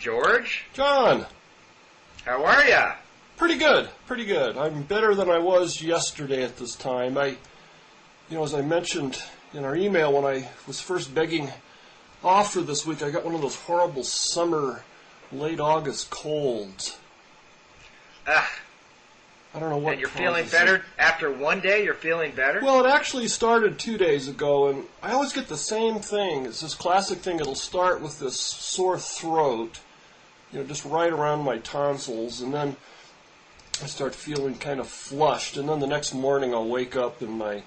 George? John! How are ya? Pretty good, pretty good. I'm better than I was yesterday at this time. As I mentioned in our email, when I was first begging off for this week, I got one of those horrible summer, late August colds. Ah. I don't know what. And you're feeling better after one day? You're feeling better? Well, it actually started 2 days ago, and I always get the same thing. It's this classic thing. It'll start with this sore throat, just right around my tonsils, and then I start feeling kind of flushed, and then the next morning I'll wake up and my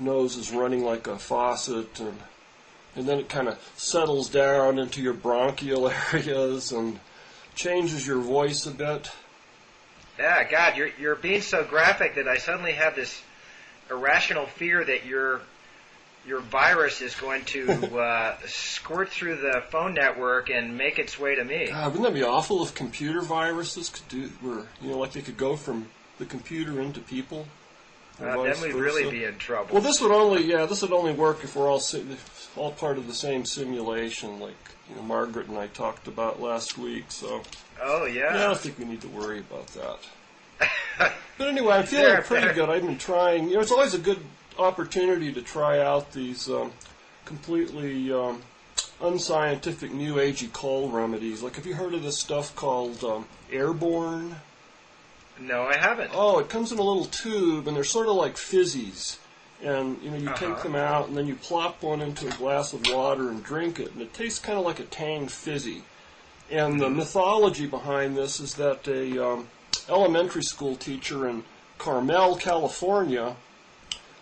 nose is running like a faucet, and then it kind of settles down into your bronchial areas and changes your voice a bit. Yeah, God, you're being so graphic that I suddenly have this irrational fear that your virus is going to squirt through the phone network and make its way to me. God, wouldn't that be awful if computer viruses like they could go from the computer into people? Then we'd really be in trouble. Well, this would only work if we're all part of the same simulation, like Margaret and I talked about last week. So. Oh yeah. I don't think we need to worry about that. But anyway, I'm feeling pretty good. I've been trying. It's always a good opportunity to try out these completely unscientific, new agey cold remedies. Like, have you heard of this stuff called Airborne? No, I haven't. Oh, it comes in a little tube, and they're sort of like fizzies. And, you take them out, and then you plop one into a glass of water and drink it, and it tastes kind of like a Tang fizzy. And the mythology behind this is that a elementary school teacher in Carmel, California,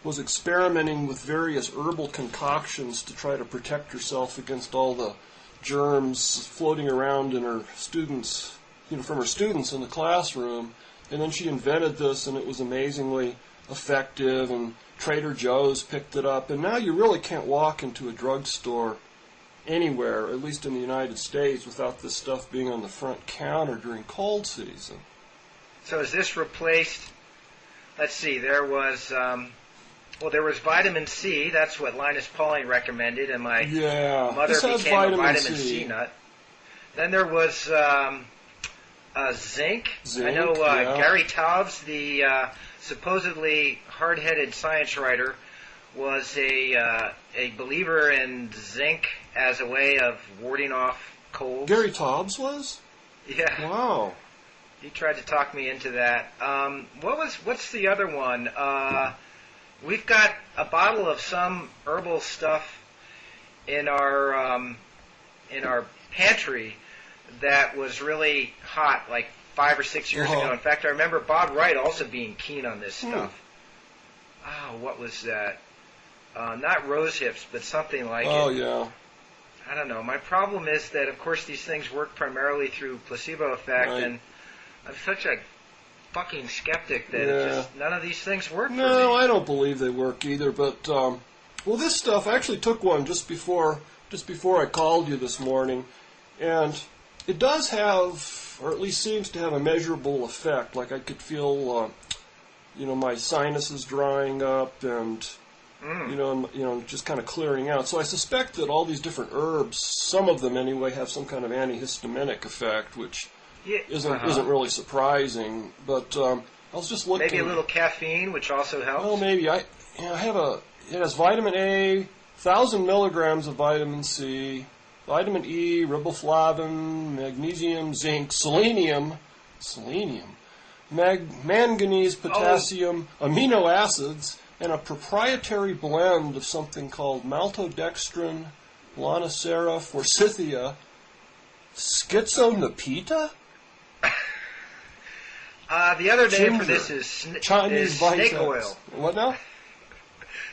was experimenting with various herbal concoctions to try to protect herself against all the germs floating around in her students, from her students in the classroom. And then she invented this, and it was amazingly effective, and Trader Joe's picked it up. And now you really can't walk into a drugstore anywhere, at least in the United States, without this stuff being on the front counter during cold season. So is this replaced? Let's see. There was vitamin C. That's what Linus Pauling recommended, and my mother became a vitamin C nut. Then there was zinc. I know Gary Taubes, the supposedly hard-headed science writer, was a believer in zinc as a way of warding off colds. Gary Taubes was? Yeah. Wow. He tried to talk me into that. What's the other one? We've got a bottle of some herbal stuff in our pantry that was really hot, like 5 or 6 years ago. In fact, I remember Bob Wright also being keen on this stuff. Oh, what was that? Not rose hips, but something like it. Oh, yeah. I don't know. My problem is that, of course, these things work primarily through placebo effect, and I'm such a fucking skeptic that none of these things work for me. No, I don't believe they work either, but, this stuff, I actually took one just before I called you this morning, and it does have, or at least seems to have, a measurable effect. Like, I could feel, my sinuses drying up and, just kind of clearing out. So I suspect that all these different herbs, some of them anyway, have some kind of antihistaminic effect, which isn't really surprising. But I was just looking. Maybe a little caffeine, which also helps. Well, maybe it has vitamin A, 1,000 milligrams of vitamin C, vitamin E, riboflavin, magnesium, zinc, selenium, manganese, potassium, amino acids, and a proprietary blend of something called maltodextrin, Lonicera, forsythia, schizonapita? The other name for this is snake oil. What now?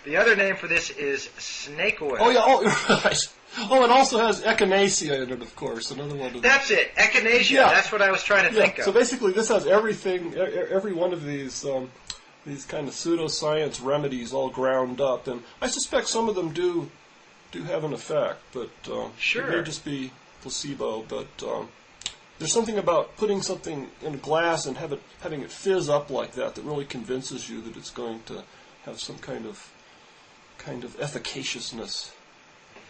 The other name for this is snake oil. Oh, yeah, right. Oh, it also has echinacea in it, of course. Another one of That's it, echinacea. Yeah. That's what I was trying to think of. So basically, this has everything, every one of these kind of pseudoscience remedies all ground up, and I suspect some of them do have an effect, but sure. It may just be placebo. But there's something about putting something in a glass and having it fizz up like that really convinces you that it's going to have some kind of efficaciousness.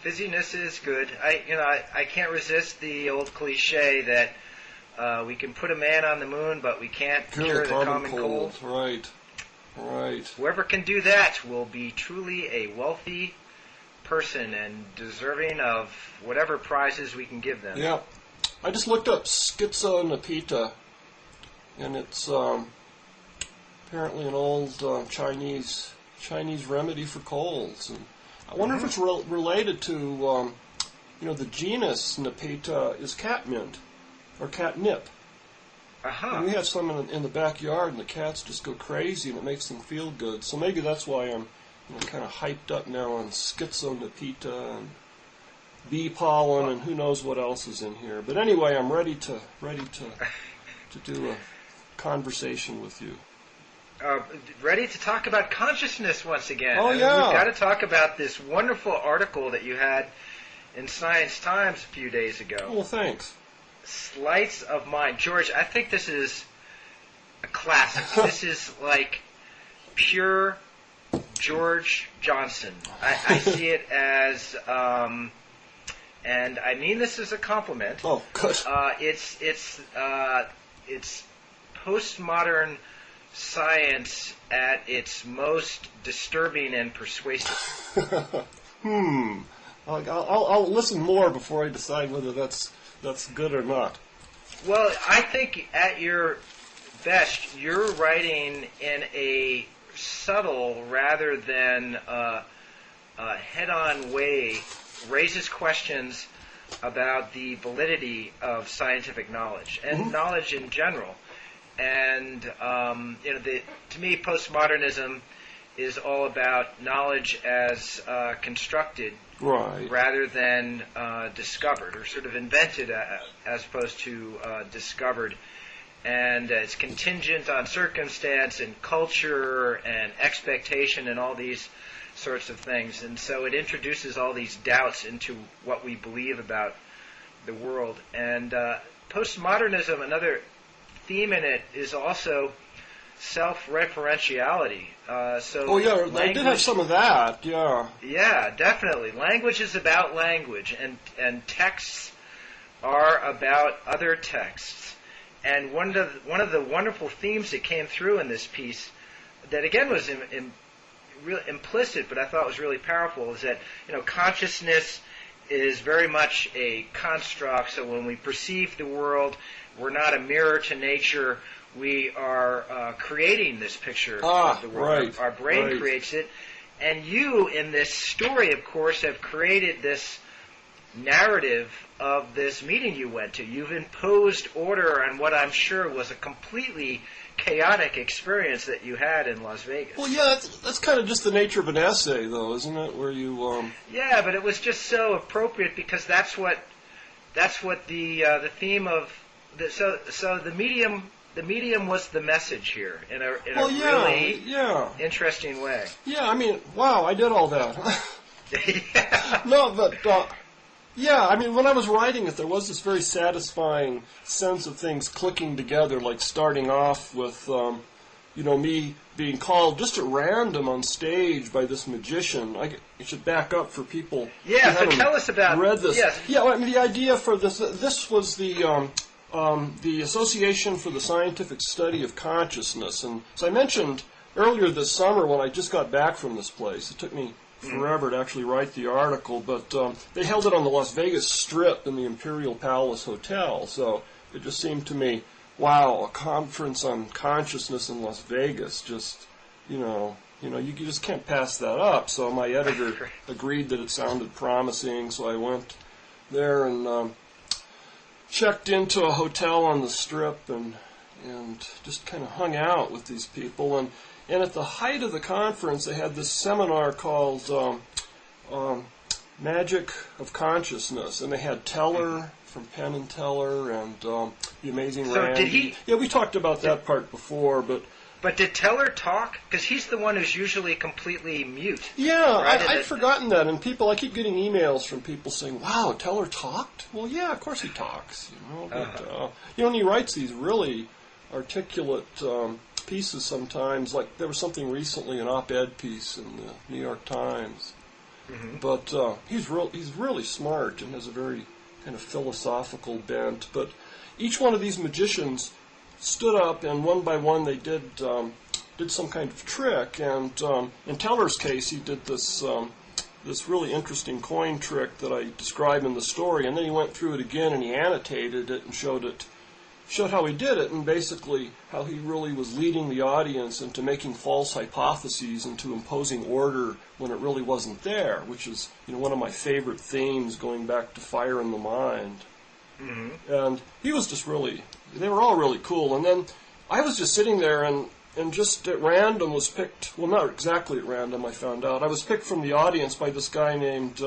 Fizziness is good. I can't resist the old cliche that we can put a man on the moon, but we can't cure the common cold. Right. Whoever can do that will be truly a wealthy person and deserving of whatever prizes we can give them. Yeah. I just looked up schizonapita, and it's apparently an old Chinese remedy for colds. And I wonder if it's related to, the genus Nepeta is catmint, or catnip. And we have some in the backyard, and the cats just go crazy, and it makes them feel good. So maybe that's why I'm kind of hyped up now on schizonapita and bee pollen and who knows what else is in here. But anyway, I'm ready to do a conversation with you. Ready to talk about consciousness once again. Oh, yeah. We've got to talk about this wonderful article that you had in Science Times a few days ago. Oh, well, thanks. Sleights of Mind. George, I think this is a classic. This is like pure George Johnson. I see it as, and I mean this as a compliment. Oh, good. It's postmodern science at its most disturbing and persuasive. I'll listen more before I decide whether that's good or not. Well, I think at your best, you're writing in a subtle rather than head-on way, raises questions about the validity of scientific knowledge and knowledge in general. And to me, postmodernism is all about knowledge as constructed, rather than discovered, or sort of invented as opposed to discovered. And it's contingent on circumstance and culture and expectation and all these sorts of things. And so it introduces all these doubts into what we believe about the world. And postmodernism, another theme in it, is also self-referentiality. I did have some of that, yeah. Yeah, definitely. Language is about language, and texts are about other texts. And one of the wonderful themes that came through in this piece, that again was implicit, but I thought was really powerful, is that consciousness is very much a construct. So when we perceive the world, we're not a mirror to nature. We are creating this picture of the world. Right, Our brain creates it. And you, in this story, of course, have created this narrative of this meeting you went to. You've imposed order on what I'm sure was a completely chaotic experience that you had in Las Vegas. Well, yeah, that's kind of just the nature of an essay, though, isn't it? Where you Yeah, but it was just so appropriate because that's what the theme of the medium. The medium was the message here in a really interesting way. Yeah, I mean, wow, I did all that. Yeah. No, but I mean, when I was writing it, there was this very satisfying sense of things clicking together, like starting off with, me being called just at random on stage by this magician. I should back up for people who haven't tell us about read this. Yes. Yeah, I mean, the idea for this was the Association for the Scientific Study of Consciousness. And so I mentioned earlier this summer when I just got back from this place, it took me forever to actually write the article, but they held it on the Las Vegas Strip in the Imperial Palace Hotel. So it just seemed to me, wow, a conference on consciousness in Las Vegas, just, you just can't pass that up. So my editor agreed that it sounded promising, so I went there and checked into a hotel on the Strip and just kind of hung out with these people. And at the height of the conference, they had this seminar called Magic of Consciousness, and they had Teller from Penn and Teller and the amazing Randy. Did he? Yeah, we talked about that part before, but. But did Teller talk? Because he's the one who's usually completely mute. Yeah, right? I'd forgotten that. And I keep getting emails from people saying, wow, Teller talked? Well, yeah, of course he talks. But, and he writes these really articulate pieces sometimes. Like there was something recently, an op-ed piece in the New York Times. But he's really smart and has a very kind of philosophical bent. But each one of these magicians stood up, and one by one they did some kind of trick. And in Teller's case, he did this really interesting coin trick that I describe in the story, and then he went through it again and he annotated it and showed how he did it, and basically how he really was leading the audience into making false hypotheses, into imposing order when it really wasn't there, which is one of my favorite themes going back to Fire in the Mind. And he was just they were all really cool. And then I was just sitting there and just at random was picked, well, not exactly at random, I found out. I was picked from the audience by this guy named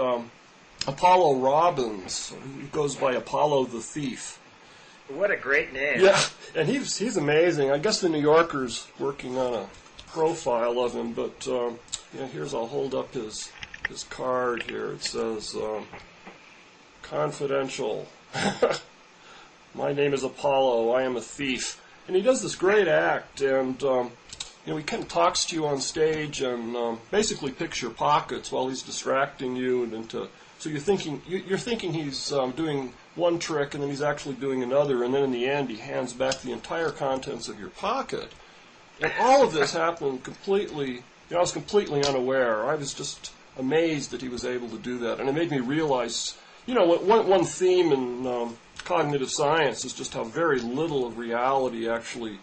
Apollo Robbins, who goes by Apollo the Thief. What a great name. Yeah, and he's amazing. I guess the New Yorker's working on a profile of him, but I'll hold up his card here. It says, confidential. My name is Apollo. I am a thief. And he does this great act, and he kind of talks to you on stage and basically picks your pockets while he's distracting you, and so you're thinking he's doing one trick, and then he's actually doing another, and then in the end he hands back the entire contents of your pocket. And all of this happened completely, I was completely unaware. I was just amazed that he was able to do that, and it made me realize, one theme in cognitive science is just how very little of reality actually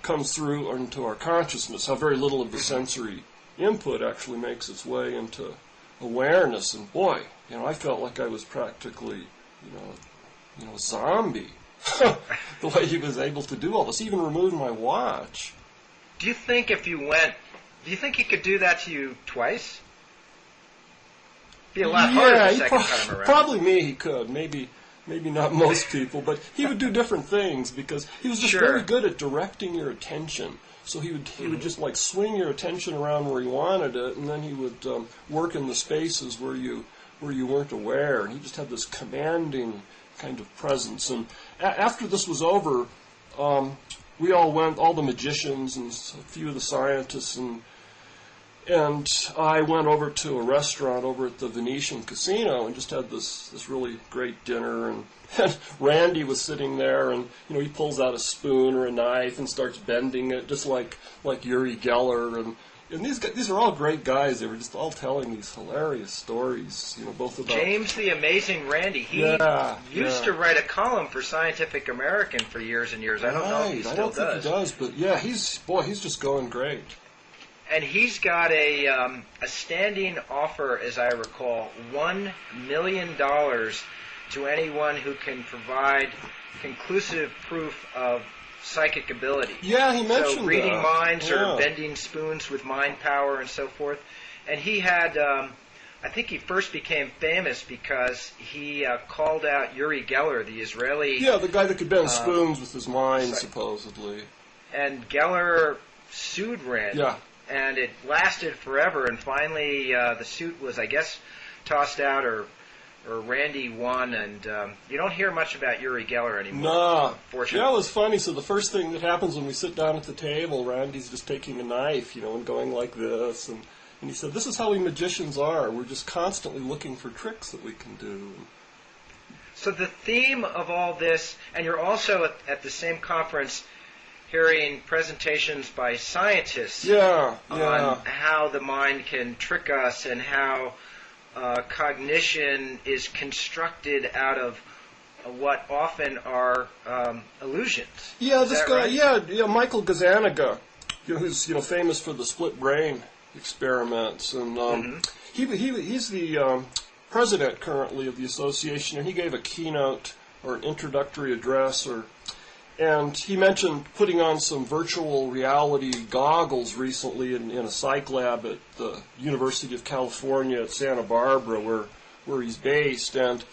comes through into our consciousness, how very little of the sensory input actually makes its way into awareness. And boy, I felt like I was practically a zombie. The way he was able to do all this, even removing my watch. Do you think he could do that to you twice? Be a lot harder the second time around. Probably me he could. Maybe not most people, but he would do different things because he was just very good at directing your attention. So he would just like swing your attention around where he wanted it, and then he would work in the spaces where you weren't aware. And he just had this commanding kind of presence. And after this was over, we all went, all the magicians and a few of the scientists, and I went over to a restaurant over at the Venetian Casino and just had this really great dinner. And Randy was sitting there, and he pulls out a spoon or a knife and starts bending it, just like Uri Geller. And these are all great guys. They were just all telling these hilarious stories, both about James the Amazing Randy. He used to write a column for Scientific American for years and years. I don't know if he still does. I don't think he does, but yeah, he's just going great. And he's got a standing offer, as I recall, $1 million to anyone who can provide conclusive proof of psychic ability. Yeah, he mentioned so reading minds or bending spoons with mind power and so forth. And he had, I think he first became famous because he called out Uri Geller, the Israeli... Yeah, the guy that could bend spoons with his mind, supposedly. And Geller sued Randy. Yeah. And it lasted forever, and finally the suit was, I guess, tossed out, or Randy won, and you don't hear much about Uri Geller anymore. No. Fortunately. Yeah, it was funny. So the first thing that happens when we sit down at the table, Randy's just taking a knife, and going like this, and he said, "This is how we magicians are. We're just constantly looking for tricks that we can do." So the theme of all this, and you're also at the same conference hearing presentations by scientists on how the mind can trick us and how cognition is constructed out of what often are illusions. Yeah, this guy, right? Michael Gazzaniga, who's famous for the split brain experiments, and he's the president currently of the association, and he gave a keynote or an introductory address, and he mentioned putting on some virtual reality goggles recently in a psych lab at the University of California at Santa Barbara, where he's based, and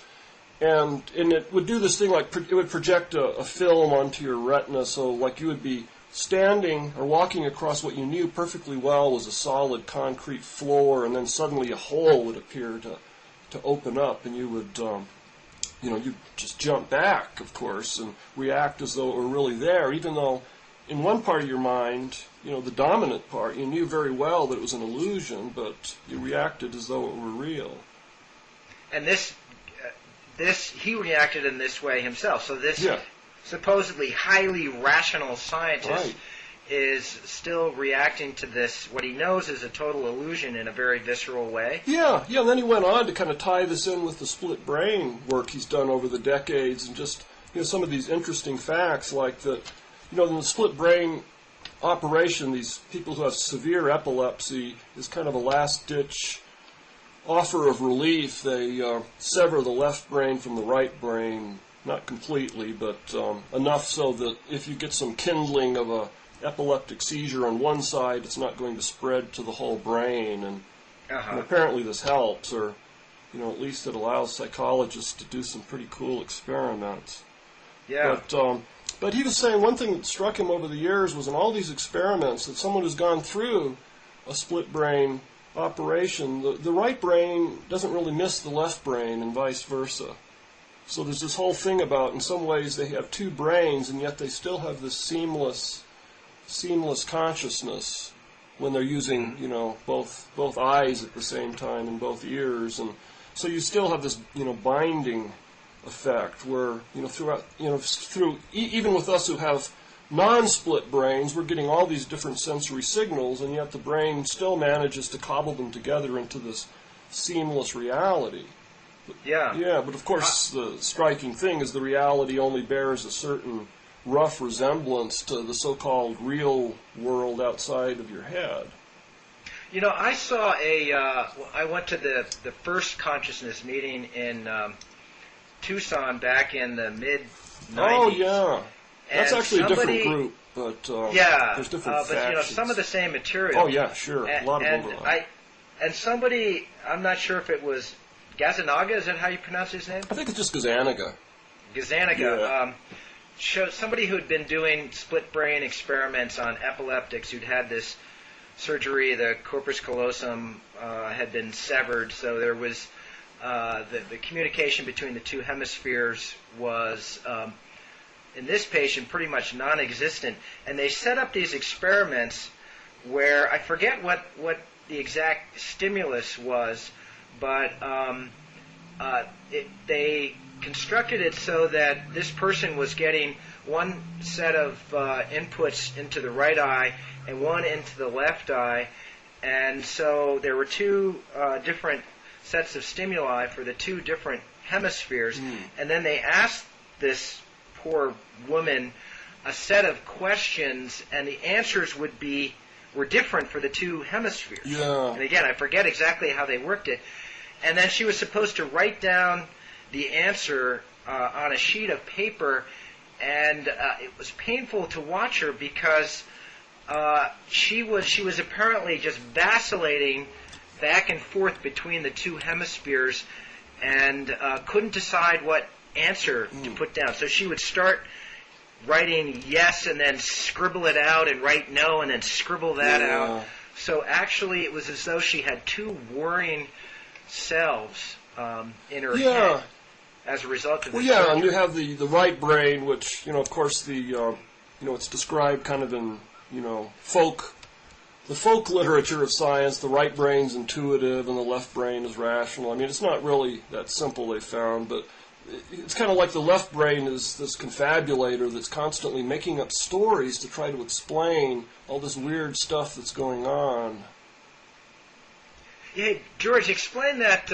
it would do this thing like it would project a film onto your retina, so like you would be standing or walking across what you knew perfectly well was a solid concrete floor, and then suddenly a hole would appear to open up, and you would you just jump back, of course, and react as though it were really there, even though in one part of your mind, the dominant part, you knew very well that it was an illusion, but you reacted as though it were real. And he reacted in this way himself. So this supposedly highly rational scientist is still reacting to this, what he knows is a total illusion, in a very visceral way. Yeah, and then he went on to kind of tie this in with the split brain work he's done over the decades, and just some of these interesting facts, like that, in the split brain operation, these people who have severe epilepsy is kind of a last-ditch offer of relief. They sever the left brain from the right brain, not completely, but enough so that if you get some kindling of a epileptic seizure on one side, it's not going to spread to the whole brain, and apparently this helps, or at least it allows psychologists to do some pretty cool experiments. Yeah. But he was saying one thing that struck him over the years was in all these experiments that someone who's gone through a split brain operation, the right brain doesn't really miss the left brain and vice versa. So there's this whole thing about, in some ways, they have two brains, and yet they still have this seamless consciousness when they're using, both eyes at the same time and both ears, and so you still have this, binding effect where, even with us who have non-split brains, we're getting all these different sensory signals, and yet the brain still manages to cobble them together into this seamless reality. Yeah, but of course the striking thing is the reality only bears a certain rough resemblance to the so-called real world outside of your head. I saw I went to the first consciousness meeting in Tucson back in the mid-90s. Oh, yeah. That's actually a different group, but there's different factions. But, some of the same material. Oh, yeah, sure. A lot of overlap. And somebody, I'm not sure if it was Gazanaga, is that how you pronounce his name? I think it's just Gazanaga. Gazanaga. Showed somebody who had been doing split brain experiments on epileptics who'd had this surgery. The corpus callosum had been severed, so there was the communication between the two hemispheres was, in this patient, pretty much non-existent. And they set up these experiments where, I forget what the exact stimulus was, but they constructed it so that this person was getting one set of inputs into the right eye and one into the left eye, and so there were two different sets of stimuli for the two different hemispheres, and then they asked this poor woman a set of questions, and the answers were different for the two hemispheres. Yeah. And again, I forget exactly how they worked it. And then she was supposed to write down the answer on a sheet of paper, and it was painful to watch her because she was apparently just vacillating back and forth between the two hemispheres and couldn't decide what answer to put down. So she would start writing yes and then scribble it out and write no and then scribble that out. So actually it was as though she had two warring selves in her head as a result of this. Well, and you have the right brain, which, of course, it's described kind of in, the folk literature of science. The right brain's intuitive and the left brain is rational. I mean, it's not really that simple, they found, but it's kind of like the left brain is this confabulator that's constantly making up stories to try to explain all this weird stuff that's going on. Hey, George, explain that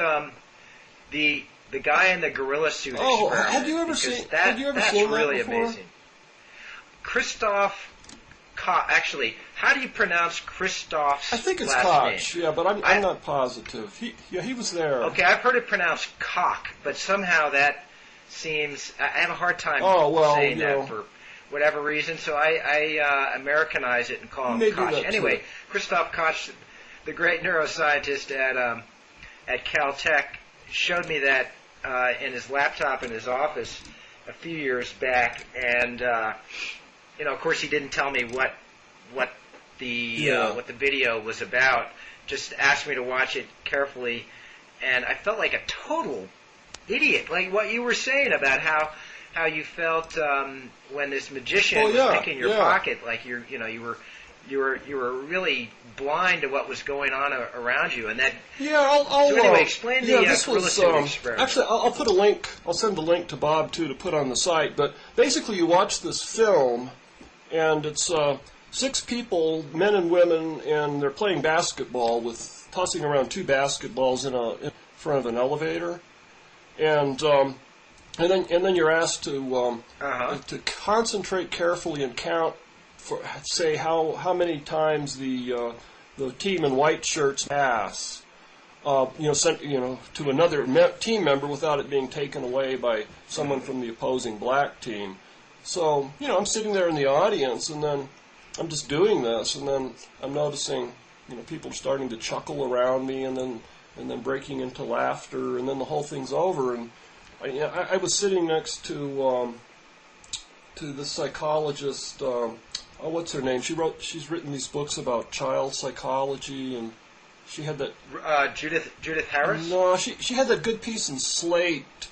the guy in the gorilla suit experiment. Have you ever seen that really before? Amazing. Christoph Koch. Actually, how do you pronounce Christoph's I think it's last Koch, name? yeah, but I'm not positive. He was there. Okay, I've heard it pronounced Koch, but somehow that seems... I have a hard time saying that for whatever reason, so I Americanize it and call him Koch. Anyway, Christoph Koch, the great neuroscientist at Caltech, showed me that in his laptop in his office a few years back, and of course, he didn't tell me what the video was about. Just asked me to watch it carefully, and I felt like a total idiot. Like what you were saying about how you felt when this magician Oh, was yeah, picking your yeah. pocket, like you were really blind to what was going on around you, and that. Yeah, I'll So anyway, explain the this gorilla was, suit experiment. Actually, I'll put a link. I'll send a link to Bob too to put on the site. But basically, you watch this film, and it's 6 people, men and women, and they're playing basketball with tossing around 2 basketballs in front of an elevator, and then you're asked to concentrate carefully and count for say how many times the team in white shirts pass, sent to another team member without it being taken away by someone from the opposing black team. So I'm sitting there in the audience, and then I'm just doing this, and then I'm noticing people starting to chuckle around me, and then breaking into laughter, and then the whole thing's over. And I was sitting next to the psychologist. What's her name? She's written these books about child psychology, and she had that. Judith Harris. No, she had that good piece in Slate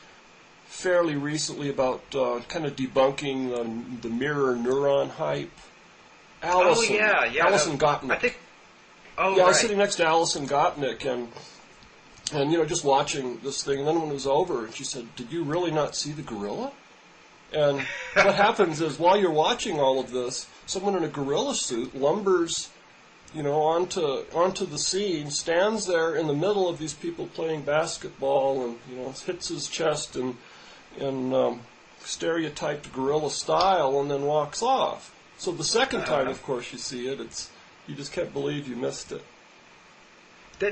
fairly recently about kind of debunking the mirror neuron hype. Allison. Oh yeah. Allison Gopnik. I think. Oh, yeah, right. I was sitting next to Allison Gopnik and just watching this thing. And then when it was over, she said, "Did you really not see the gorilla?" And what happens is, while you're watching all of this, someone in a gorilla suit lumbers, onto the scene, stands there in the middle of these people playing basketball, and hits his chest in stereotyped gorilla style, and then walks off. So the second time, of course, you see it, you just can't believe you missed it.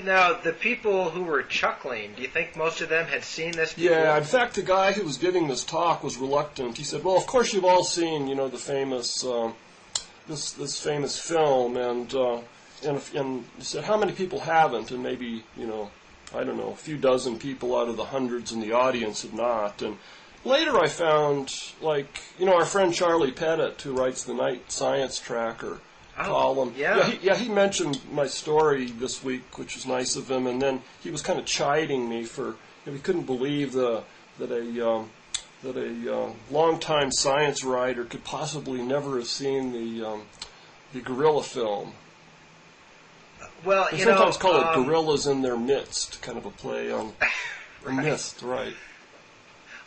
Now, the people who were chuckling, do you think most of them had seen this before? Yeah, in fact, the guy who was giving this talk was reluctant. He said, "Well, of course you've all seen, the famous this famous film," and he said, "How many people haven't?" And maybe I don't know, a few dozen people out of the hundreds in the audience had not. And later I found, our friend Charlie Pettit, who writes the Night Science Tracker column. Yeah. He mentioned my story this week, which was nice of him, and then he was kind of chiding me for he couldn't believe that a longtime science writer could possibly never have seen the gorilla film. Well, they sometimes call it Gorillas in Their Midst, kind of a play on mist, right?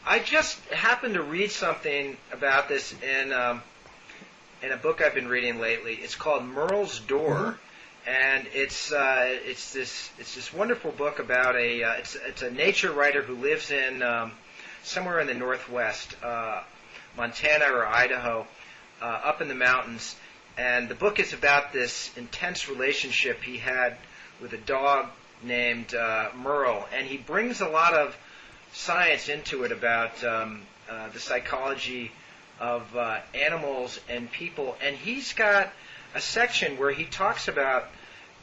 I just happened to read something about this in a book I've been reading lately. It's called Merle's Door, and it's this wonderful book about it's a nature writer who lives in somewhere in the Northwest, Montana or Idaho, up in the mountains. And the book is about this intense relationship he had with a dog named Merle, and he brings a lot of science into it about the psychology of animals and people. And he's got a section where he talks about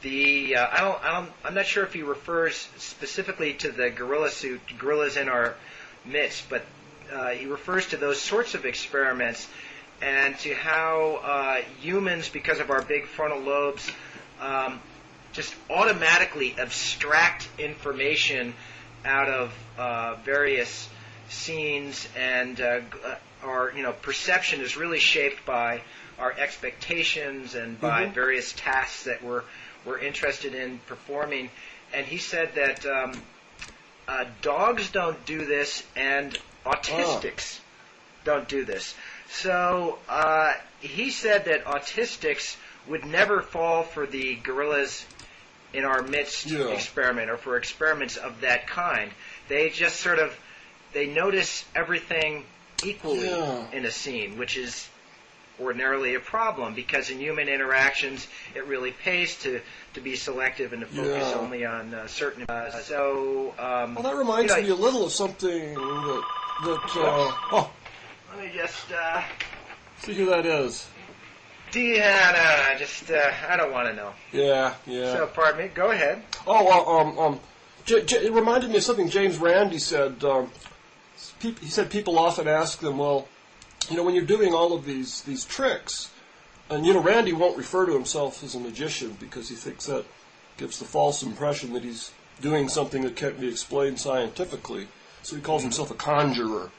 the I'm not sure if he refers specifically to the gorilla suit, gorillas in our midst, but he refers to those sorts of experiments and to how humans, because of our big frontal lobes, just automatically abstract information out of various scenes, and our perception is really shaped by our expectations and by various tasks that we're interested in performing. And he said that dogs don't do this, and autistics don't do this. So he said that autistics would never fall for the gorillas in our midst experiment, or for experiments of that kind. They just they notice everything equally in a scene, which is ordinarily a problem, because in human interactions it really pays to be selective and to focus only on certain. Well, that reminds me a little of something that let me just see who that is. I don't want to know. Yeah. So, pardon me. Go ahead. It reminded me of something James Randi said. He said people often ask them, well, when you're doing all of these tricks, and Randi won't refer to himself as a magician because he thinks that gives the false impression that he's doing something that can't be explained scientifically. So he calls himself a conjurer.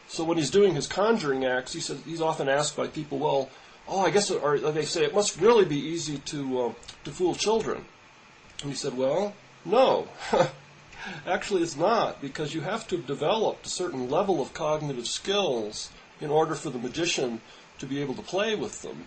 So when he's doing his conjuring acts, he says he's often asked by people, well, I guess, or they say it must really be easy to fool children. And he said, well, no. Actually, it's not, because you have to have developed a certain level of cognitive skills in order for the magician to be able to play with them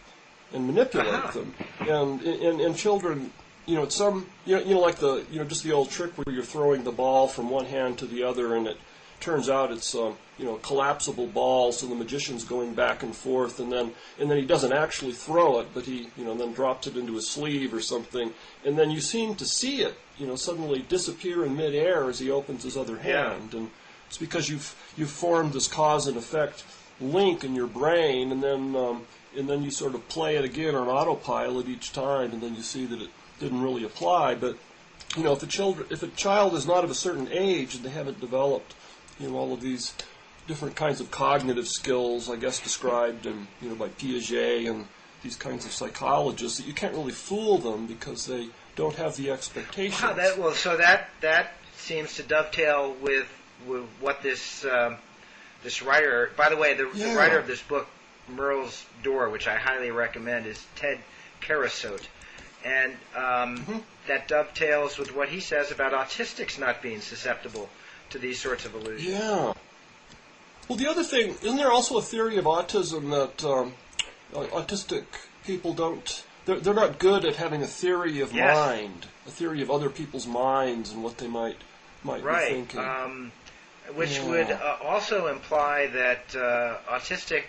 and manipulate them. And children, it's some, like just the old trick where you're throwing the ball from one hand to the other, and it turns out it's a collapsible ball, so the magician's going back and forth, and then he doesn't actually throw it, but he then drops it into his sleeve or something, and then you seem to see it suddenly disappear in midair as he opens his other hand, and it's because you've formed this cause and effect link in your brain, and then you sort of play it again on autopilot each time, and then you see that it didn't really apply. But if a child is not of a certain age and they haven't developed all of these different kinds of cognitive skills, I guess described by Piaget and these kinds of psychologists, that you can't really fool them because they don't have the expectations. Wow, so that seems to dovetail with what this writer. By the way, the writer of this book, Merle's Door, which I highly recommend, is Ted Karasote, and that dovetails with what he says about autistics not being susceptible to these sorts of illusions. Yeah. Well, the other thing, isn't there also a theory of autism that autistic people they're not good at having a theory of mind, a theory of other people's minds and what they might be thinking. Which would also imply that autistic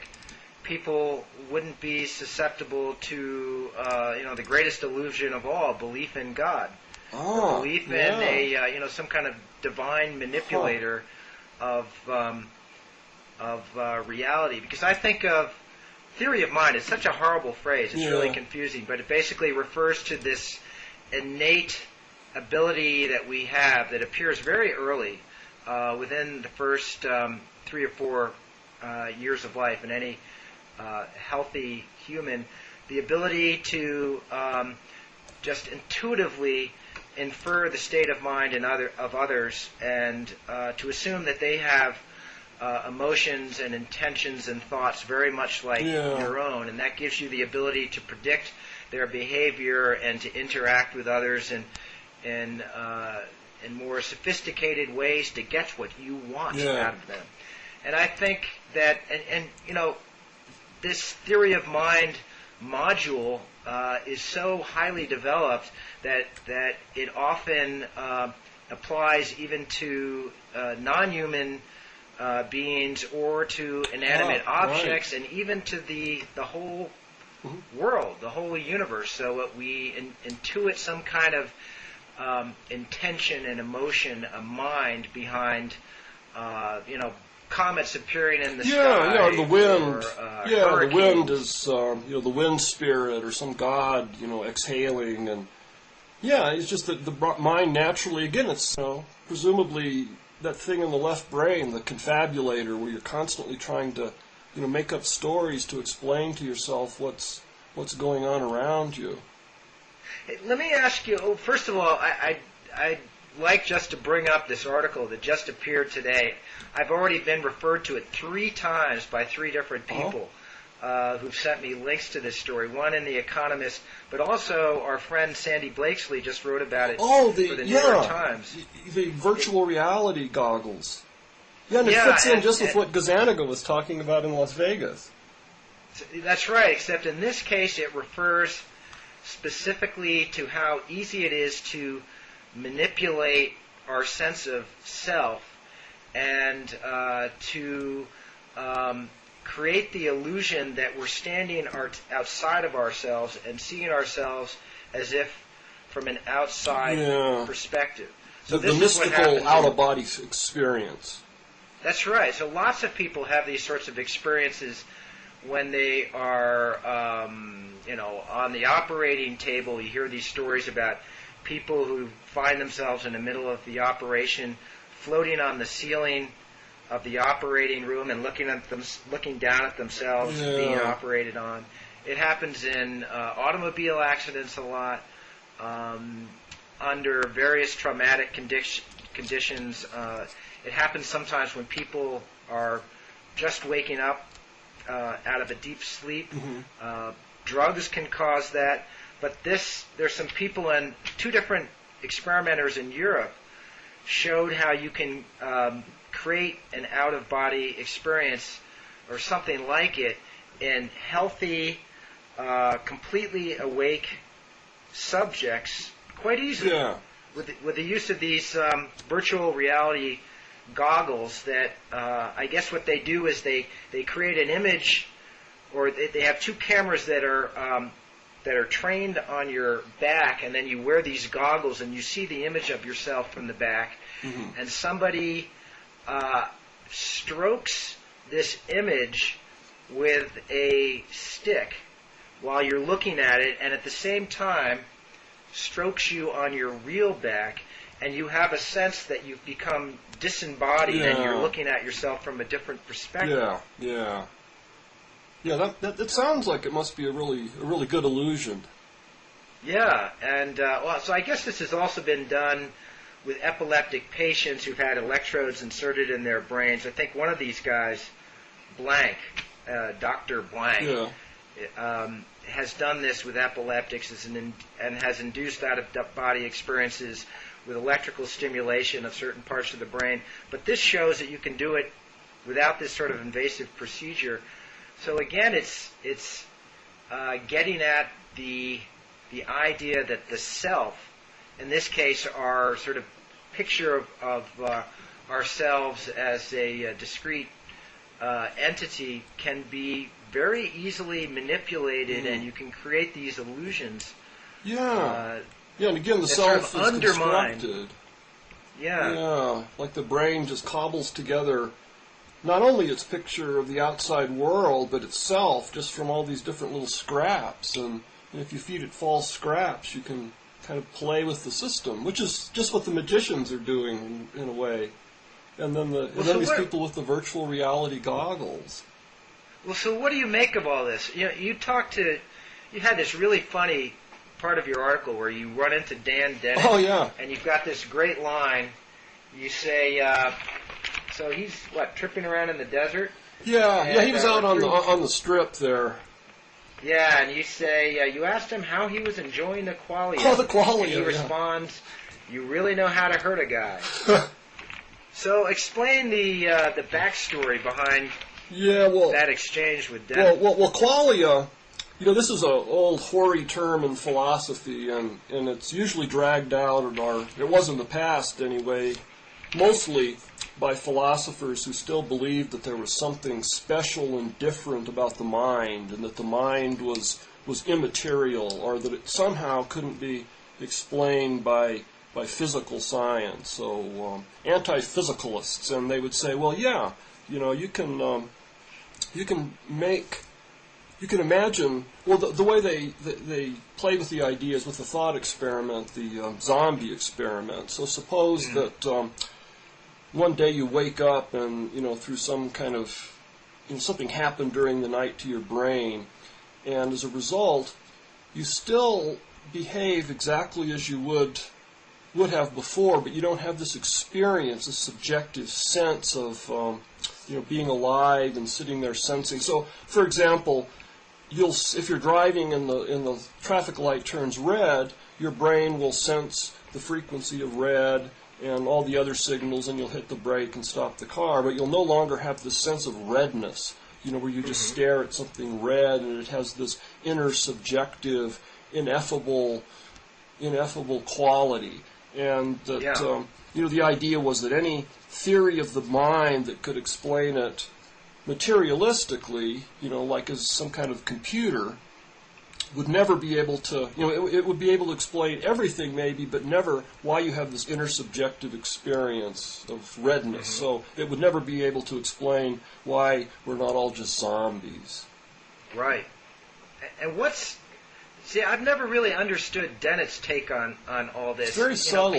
people wouldn't be susceptible to the greatest illusion of all, belief in God. Belief in some kind of divine manipulator of reality. Because I think of theory of mind, it's such a horrible phrase, it's really confusing, but it basically refers to this innate ability that we have that appears very early within the first 3 or 4 years of life in any healthy human, the ability to just intuitively infer the state of mind of others, and to assume that they have emotions and intentions and thoughts very much like your own, and that gives you the ability to predict their behavior and to interact with others in more sophisticated ways to get what you want out of them. And I think that, this theory of mind module is so highly developed that it often applies even to non-human beings or to inanimate objects, and even to the whole world, the whole universe. So we intuit some kind of intention and emotion, a mind behind, comets appearing in the sky. The wind. Or, the wind is, the wind spirit or some god, exhaling, and it's just that the mind naturally, again, it's presumably that thing in the left brain, the confabulator, where you're constantly trying to, make up stories to explain to yourself what's going on around you. Hey, let me ask you. First of all, I'd like just to bring up this article that just appeared today. I've already been referred to it 3 times by 3 different people who've sent me links to this story. One in The Economist, but also our friend Sandy Blakesley just wrote about it for the New York Times. The virtual reality goggles. Yeah, and it fits in just with what Gazaniga was talking about in Las Vegas. That's right, except in this case it refers specifically to how easy it is to manipulate our sense of self and to create the illusion that we're standing outside of ourselves and seeing ourselves as if from an outside perspective. So the mystical out-of-body experience. That's right. So lots of people have these sorts of experiences when they are, on the operating table. You hear these stories about people who find themselves in the middle of the operation, floating on the ceiling of the operating room and looking down at themselves being operated on. It happens in automobile accidents a lot, under various traumatic conditions. It happens sometimes when people are just waking up out of a deep sleep. Drugs can cause that. But there's some people, and two different experimenters in Europe showed how you can create an out-of-body experience or something like it in healthy, completely awake subjects quite easily. Yeah. With the use of these virtual reality goggles that I guess what they do is they create an image, or they have two cameras that are trained on your back, and then you wear these goggles and you see the image of yourself from the back, and somebody strokes this image with a stick while you're looking at it, and at the same time strokes you on your real back, and you have a sense that you've become disembodied and you're looking at yourself from a different perspective. Yeah. That sounds like it must be a really good illusion. Yeah, and so I guess this has also been done with epileptic patients who've had electrodes inserted in their brains. I think one of these guys, Blank, Dr. Blank, has done this with epileptics and has induced out-of-body experiences with electrical stimulation of certain parts of the brain. But this shows that you can do it without this sort of invasive procedure. So again, it's getting at the idea that the self, in this case, our sort of picture of ourselves as a discrete entity, can be very easily manipulated, and you can create these illusions. And again, the self is undermined. constructed. Yeah, like the brain just cobbles together not only its picture of the outside world, but itself, just from all these different little scraps. And if you feed it false scraps, you can kind of play with the system, which is just what the magicians are doing in a way. And then these people with the virtual reality goggles. Well, so what do you make of all this? You had this really funny part of your article where you run into Dan Dennett. Oh, yeah. And you've got this great line. You say, so he's, tripping around in the desert? Yeah, he was out on the strip there. Yeah, and you say, you asked him how he was enjoying the qualia. Oh, the qualia, and he responds, you really know how to hurt a guy. So explain the backstory behind that exchange with Dennett. Well, qualia, this is an old hoary term in philosophy, and it's usually dragged out, or it was in the past anyway, mostly by philosophers who still believed that there was something special and different about the mind, and that the mind was immaterial, or that it somehow couldn't be explained by physical science. So anti-physicalists, and they would say, well, yeah, you can imagine. Well, the way they play with the ideas with the thought experiment, the zombie experiment. So suppose that one day you wake up and through some kind of something happened during the night to your brain, and as a result, you still behave exactly as you would have before, but you don't have this experience, this subjective sense of being alive and sitting there sensing. So, for example, if you're driving and the traffic light turns red, your brain will sense the frequency of red and all the other signals, and you'll hit the brake and stop the car, but you'll no longer have this sense of redness, where you just stare at something red and it has this inner subjective, ineffable quality. And that, the idea was that any theory of the mind that could explain it materialistically, like as some kind of computer, would never be able to, it would be able to explain everything maybe, but never why you have this inner subjective experience of redness. So it would never be able to explain why we're not all just zombies. Right. And I've never really understood Dennett's take on all this. It's very subtle.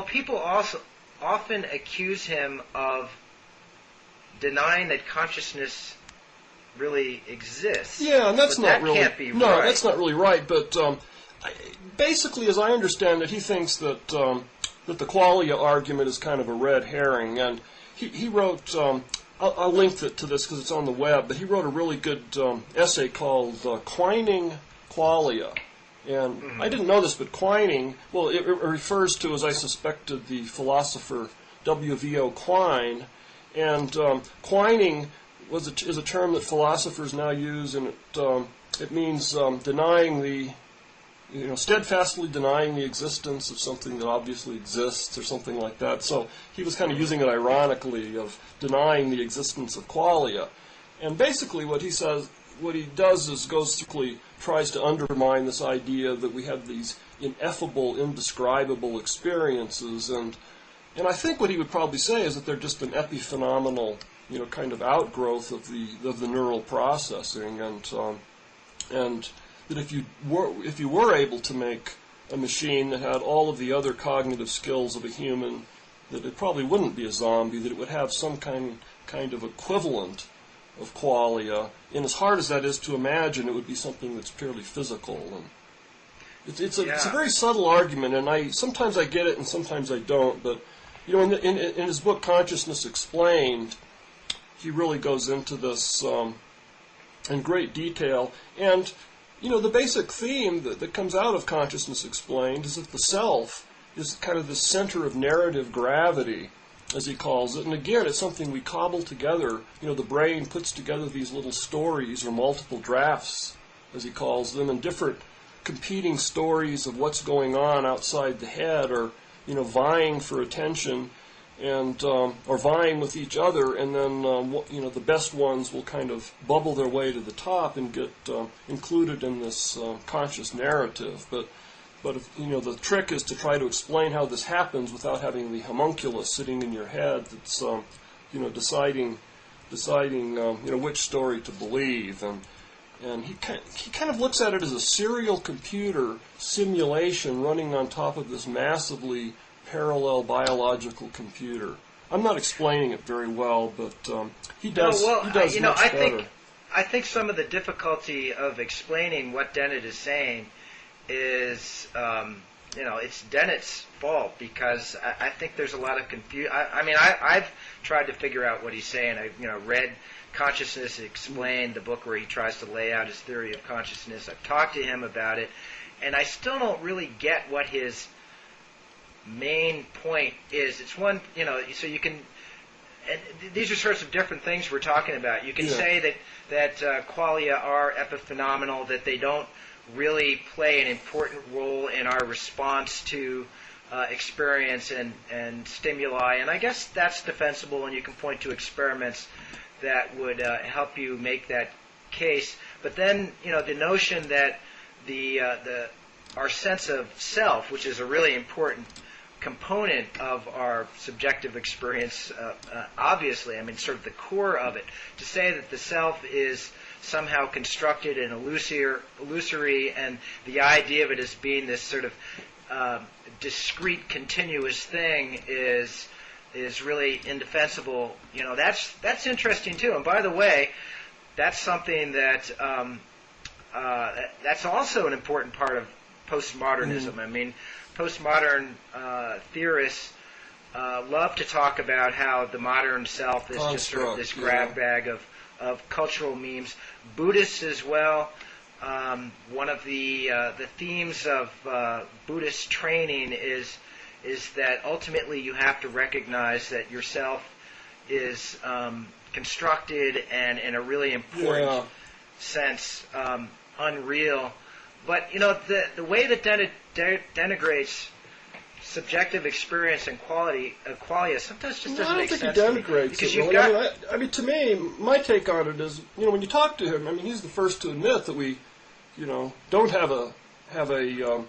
People also often accuse him of denying that consciousness really exists. Yeah, and that's not really can't be no, right. That's not really right. But basically, as I understand it, he thinks that the qualia argument is kind of a red herring, and he wrote. I'll link to this because it's on the web, but he wrote a really good essay called Quining Qualia. And I didn't know this, but quining, well, it refers to, as I suspected, the philosopher W.V.O. Quine. And quining is a term that philosophers now use, and it means denying steadfastly denying the existence of something that obviously exists or something like that. So he was kind of using it ironically of denying the existence of qualia. And basically what he does is tries to undermine this idea that we have these ineffable, indescribable experiences. And I think what he would probably say is that they're just an epiphenomenal, kind of outgrowth of the neural processing, and that if you were able to make a machine that had all of the other cognitive skills of a human, that it probably wouldn't be a zombie, that it would have some kind of equivalent of qualia. And as hard as that is to imagine, it would be something that's purely physical. And it's a very subtle argument, and sometimes I get it and sometimes I don't. But in his book Consciousness Explained, he really goes into this in great detail. And the basic theme that comes out of Consciousness Explained is that the self is kind of the center of narrative gravity, as he calls it. And again, it's something we cobble together. The brain puts together these little stories or multiple drafts, as he calls them, and different competing stories of what's going on outside the head, or vying for attention, and or vying with each other, and then the best ones will kind of bubble their way to the top and get included in this conscious narrative. But the trick is to try to explain how this happens without having the homunculus sitting in your head that's deciding which story to believe. And he kind of looks at it as a serial computer simulation running on top of this massively parallel biological computer. I'm not explaining it very well, but he does. Much better. I think some of the difficulty of explaining what Dennett is saying is, it's Dennett's fault, because I think there's a lot of confusion. I've tried to figure out what he's saying. I've read Consciousness Explained, the book where he tries to lay out his theory of consciousness. I've talked to him about it, and I still don't really get what his main point is. It's one, so you can, and these are sorts of different things we're talking about. You can say that qualia are epiphenomenal, that they don't really play an important role in our response to experience and stimuli, and I guess that's defensible, and you can point to experiments that would help you make that case. But then, the notion that our sense of self, which is a really important component of our subjective experience, obviously, sort of the core of it, to say that the self is somehow constructed and illusory, and the idea of it as being this sort of discrete, continuous thing is really indefensible. That's interesting too. And by the way, that's something that that's also an important part of postmodernism. Postmodern theorists love to talk about how the modern self is just sort of this grab bag of cultural memes. Buddhists as well. One of the themes of Buddhist training is that ultimately you have to recognize that yourself is constructed and, in a really important sense, unreal. But the way that Dennett denigrates subjective experience and qualia sometimes just doesn't make sense. I don't think he denigrates it. To me, my take on it is, when you talk to him, he's the first to admit that we, don't have a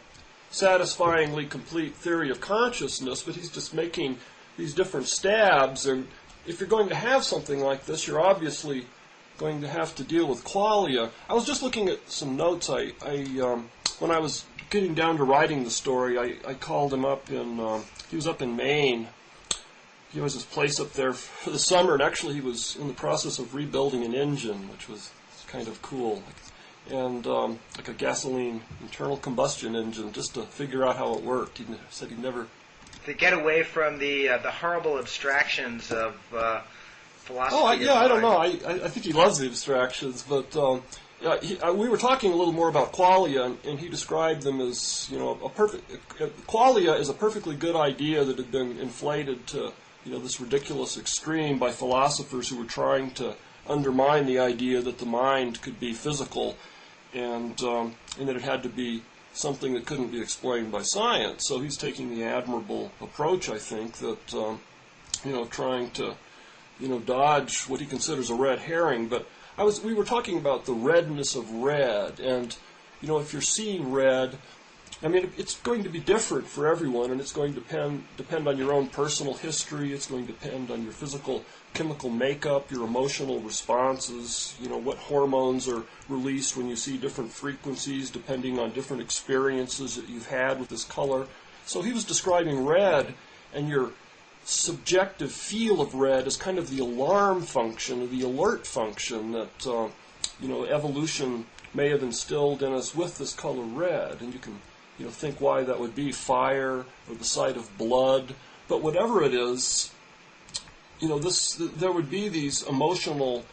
satisfyingly complete theory of consciousness, but he's just making these different stabs. And if you're going to have something like this, you're obviously going to have to deal with qualia. I was just looking at some notes. When I was getting down to writing the story, I called him up he was up in Maine. He has this place up there for the summer, and actually he was in the process of rebuilding an engine, which was kind of cool. And like a gasoline internal combustion engine, just to figure out how it worked. He said he'd never... To get away from the horrible abstractions of philosophy. Oh, of I don't know. mind. I think he loves the abstractions, but we were talking a little more about qualia, and he described them as, a perfect. Qualia is a perfectly good idea that had been inflated to, this ridiculous extreme by philosophers who were trying to undermine the idea that the mind could be physical, and that it had to be something that couldn't be explained by science. So he's taking the admirable approach, I think, that trying to dodge what he considers a red herring. But we were talking about the redness of red, and if you're seeing red, I mean, it's going to be different for everyone, and it's going to depend on your own personal history. It's going to depend on your physical, chemical makeup, your emotional responses, what hormones are released when you see different frequencies, depending on different experiences that you've had with this color. So he was describing red, and your subjective feel of red as kind of the alarm function, or the alert function that, evolution may have instilled in us with this color red. And you can think why that would be, fire or the sight of blood. But whatever it is, there would be these emotional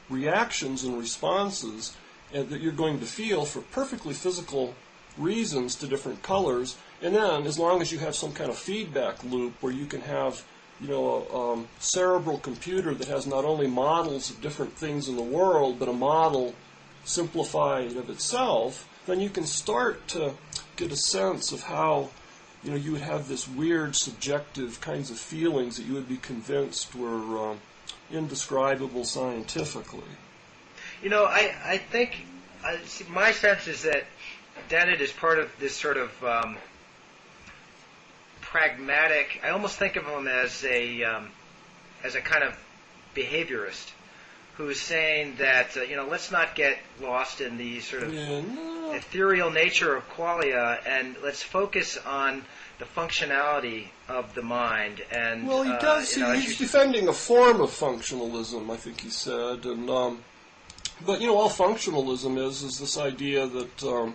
reactions and responses that you're going to feel for perfectly physical reasons to different colors. And then, as long as you have some kind of feedback loop where you can have, a cerebral computer that has not only models of different things in the world, but a model simplified of itself, then you can start to get a sense of how, you would have this weird subjective kinds of feelings that you would be convinced were indescribable scientifically. I think my sense is that Dennett is part of this sort of pragmatic. I almost think of him as a kind of behaviorist who's saying that let's not get lost in the sort of ethereal nature of qualia, and let's focus on the functionality of the mind. And well, he does. He's defending a form of functionalism, I think he said, and but all functionalism is this idea that.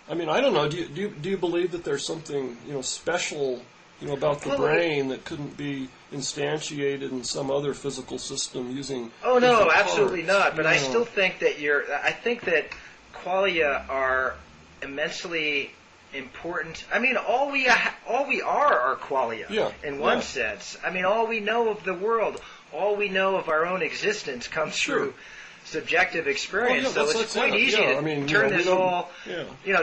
I don't know. Do you believe that there's something special about the brain that couldn't be instantiated in some other physical system using? Oh no, absolutely not. But I still think that I think that qualia are immensely important. I mean, all we are qualia in one sense. I mean, all we know of the world, all we know of our own existence comes through subjective experience. So it's quite easy to turn this whole,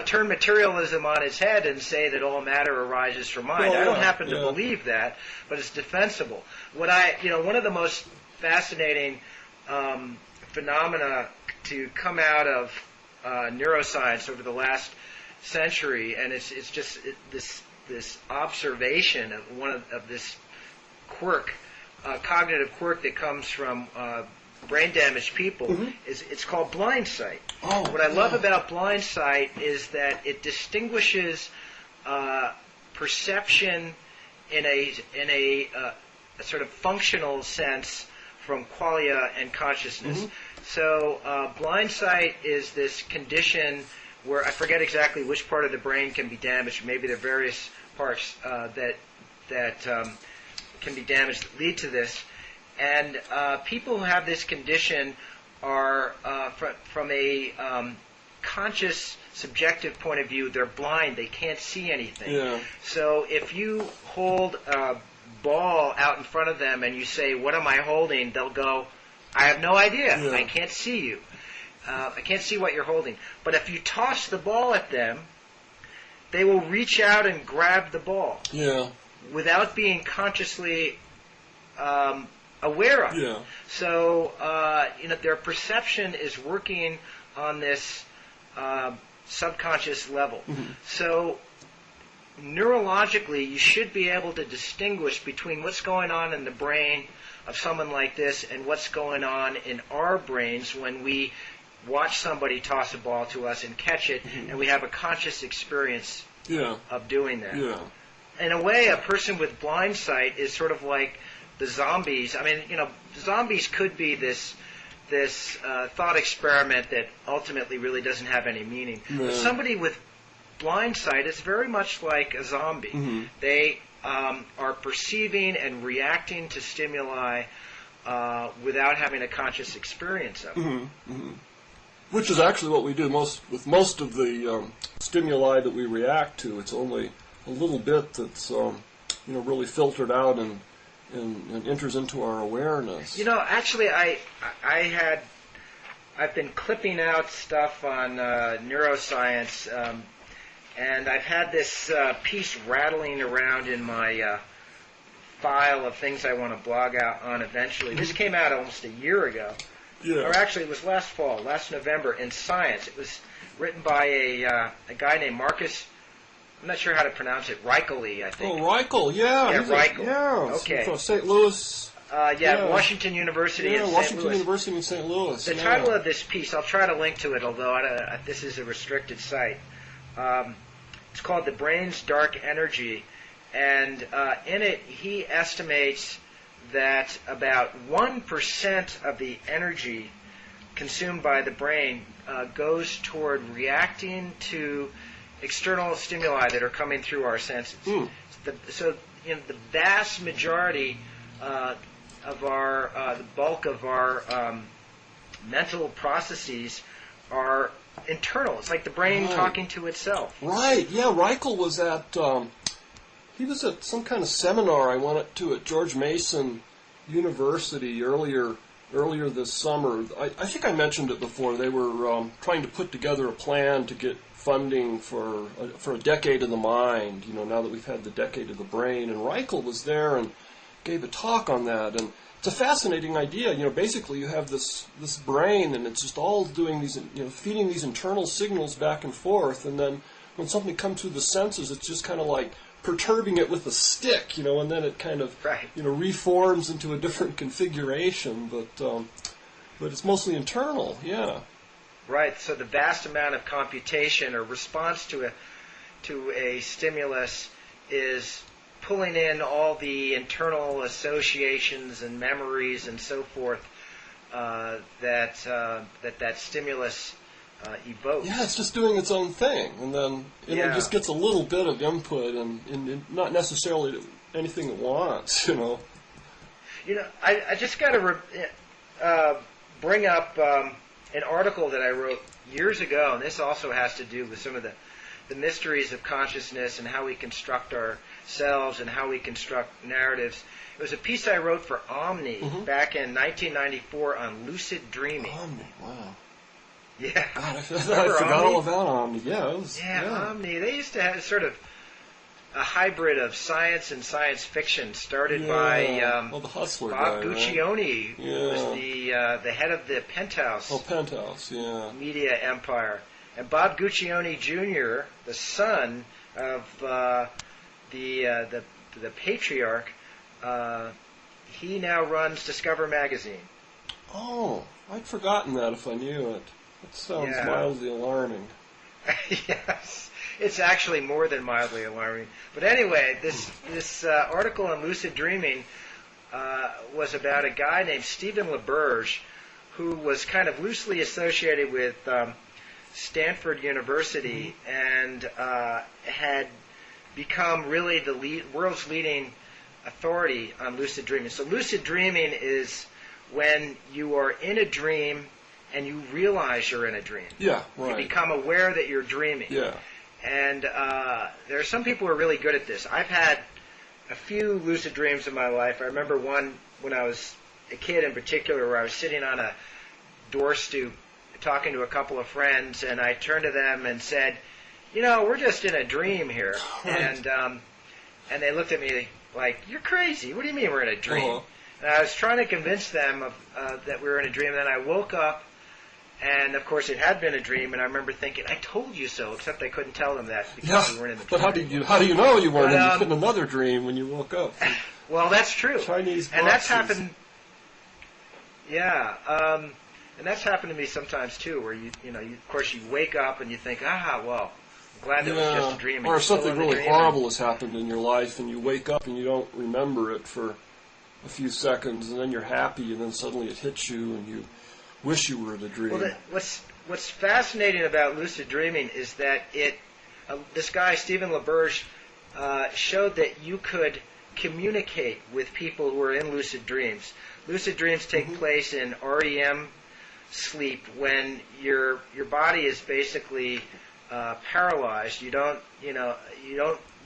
turn materialism on its head and say that all matter arises from mind. I don't happen to believe that, but it's defensible. One of the most fascinating phenomena to come out of neuroscience over the last century, and it's just this observation of this quirk, cognitive quirk that comes from brain-damaged people, it's called blind sight. What I love about blind sight is that it distinguishes perception in a sort of functional sense from qualia and consciousness. So blind sight is this condition where I forget exactly which part of the brain can be damaged. Maybe there are various parts that can be damaged that lead to this. And people who have this condition are, from a conscious, subjective point of view, they're blind. They can't see anything. Yeah. So if you hold a ball out in front of them and you say, "What am I holding?" they'll go, "I have no idea. Yeah. I can't see you. I can't see what you're holding." But if you toss the ball at them, they will reach out and grab the ball without being consciously aware of it. So their perception is working on this subconscious level. So neurologically, you should be able to distinguish between what's going on in the brain of someone like this and what's going on in our brains when we watch somebody toss a ball to us and catch it, and we have a conscious experience of doing that. In a way, a person with blind sight is sort of like the zombies. I mean, zombies could be this thought experiment that ultimately really doesn't have any meaning. But somebody with blind sight is very much like a zombie. They are perceiving and reacting to stimuli without having a conscious experience of it. Mm-hmm. Mm-hmm. Which is actually what we do with most of the stimuli that we react to. It's only a little bit that's really filtered out and enters into our awareness. Actually, I've been clipping out stuff on neuroscience, and I've had this piece rattling around in my file of things I want to blog out on eventually. This came out almost a year ago. Yeah. Or actually, it was last November, in Science. It was written by a guy named Marcus, I'm not sure how to pronounce it, Ridiculing, I think. Oh, Ridiculing, yeah. Yeah, Ridiculing. Yeah, okay. From St. Louis. Washington University in St. Louis. Washington University in St. Louis. The title of this piece, I'll try to link to it, although this is a restricted site. It's called The Brain's Dark Energy, and in it he estimates that about 1% of the energy consumed by the brain goes toward reacting to external stimuli that are coming through our senses. So the vast majority of our, the bulk of our mental processes are internal. It's like the brain talking to itself. Right, yeah, Reichel was at, he was at some kind of seminar I went to at George Mason University earlier this summer. I think I mentioned it before. They were trying to put together a plan to get funding for a decade of the mind, now that we've had the decade of the brain. And Reichel was there and gave a talk on that. And it's a fascinating idea. Basically you have this brain, and it's just all doing these, feeding these internal signals back and forth. And then when something comes through the senses, it's just kind of like perturbing it with a stick, and then it kind of, reforms into a different configuration. But it's mostly internal, yeah. Right. So the vast amount of computation or response to a stimulus is pulling in all the internal associations and memories and so forth that stimulus evokes. Yeah, it's just doing its own thing, and then it just gets a little bit of input, and not necessarily anything it wants. I just got to bring up an article that I wrote years ago, and this also has to do with some of the mysteries of consciousness and how we construct ourselves and how we construct narratives. It was a piece I wrote for Omni back in 1994 on lucid dreaming. Omni, wow. Yeah. God, I forgot all about Omni. Yeah, it was, Omni. They used to have sort of a hybrid of science and science fiction, started by the Hustler Bob guy, Guccione, right? who was the head of the Penthouse. Penthouse, yeah. Media empire. And Bob Guccione Jr., the son of the patriarch, he now runs Discover magazine. Oh, I'd forgotten that if I knew it. That sounds mildly alarming. Yes, it's actually more than mildly alarming. But anyway, this article on lucid dreaming was about a guy named Stephen LaBerge, who was kind of loosely associated with Stanford University and had become really the world's leading authority on lucid dreaming. So lucid dreaming is when you are in a dream and you realize you're in a dream. Yeah, right. You become aware that you're dreaming. Yeah. And there are some people who are really good at this. I've had a few lucid dreams in my life. I remember one when I was a kid in particular where I was sitting on a door stoop talking to a couple of friends, and I turned to them and said, we're just in a dream here. And they looked at me like, you're crazy. What do you mean we're in a dream? Uh-huh. And I was trying to convince them that we were in a dream, and then I woke up, and of course it had been a dream, and I remember thinking, I told you so, except I couldn't tell them that because we weren't in the dream. But how do you know you weren't in another dream when you woke up? Well, that's true. Chinese boxes. And that's happened. Yeah, and that's happened to me sometimes too, where you of course you wake up and you think, well, I'm glad that was just a dream. Or something really horrible has happened in your life, and you wake up and you don't remember it for a few seconds, and then you're happy, and then suddenly it hits you, and you wish you were in a dream. Well, what's fascinating about lucid dreaming is that this guy Stephen LaBerge showed that you could communicate with people who are in lucid dreams. Lucid dreams take place in REM sleep when your body is basically paralyzed. You don't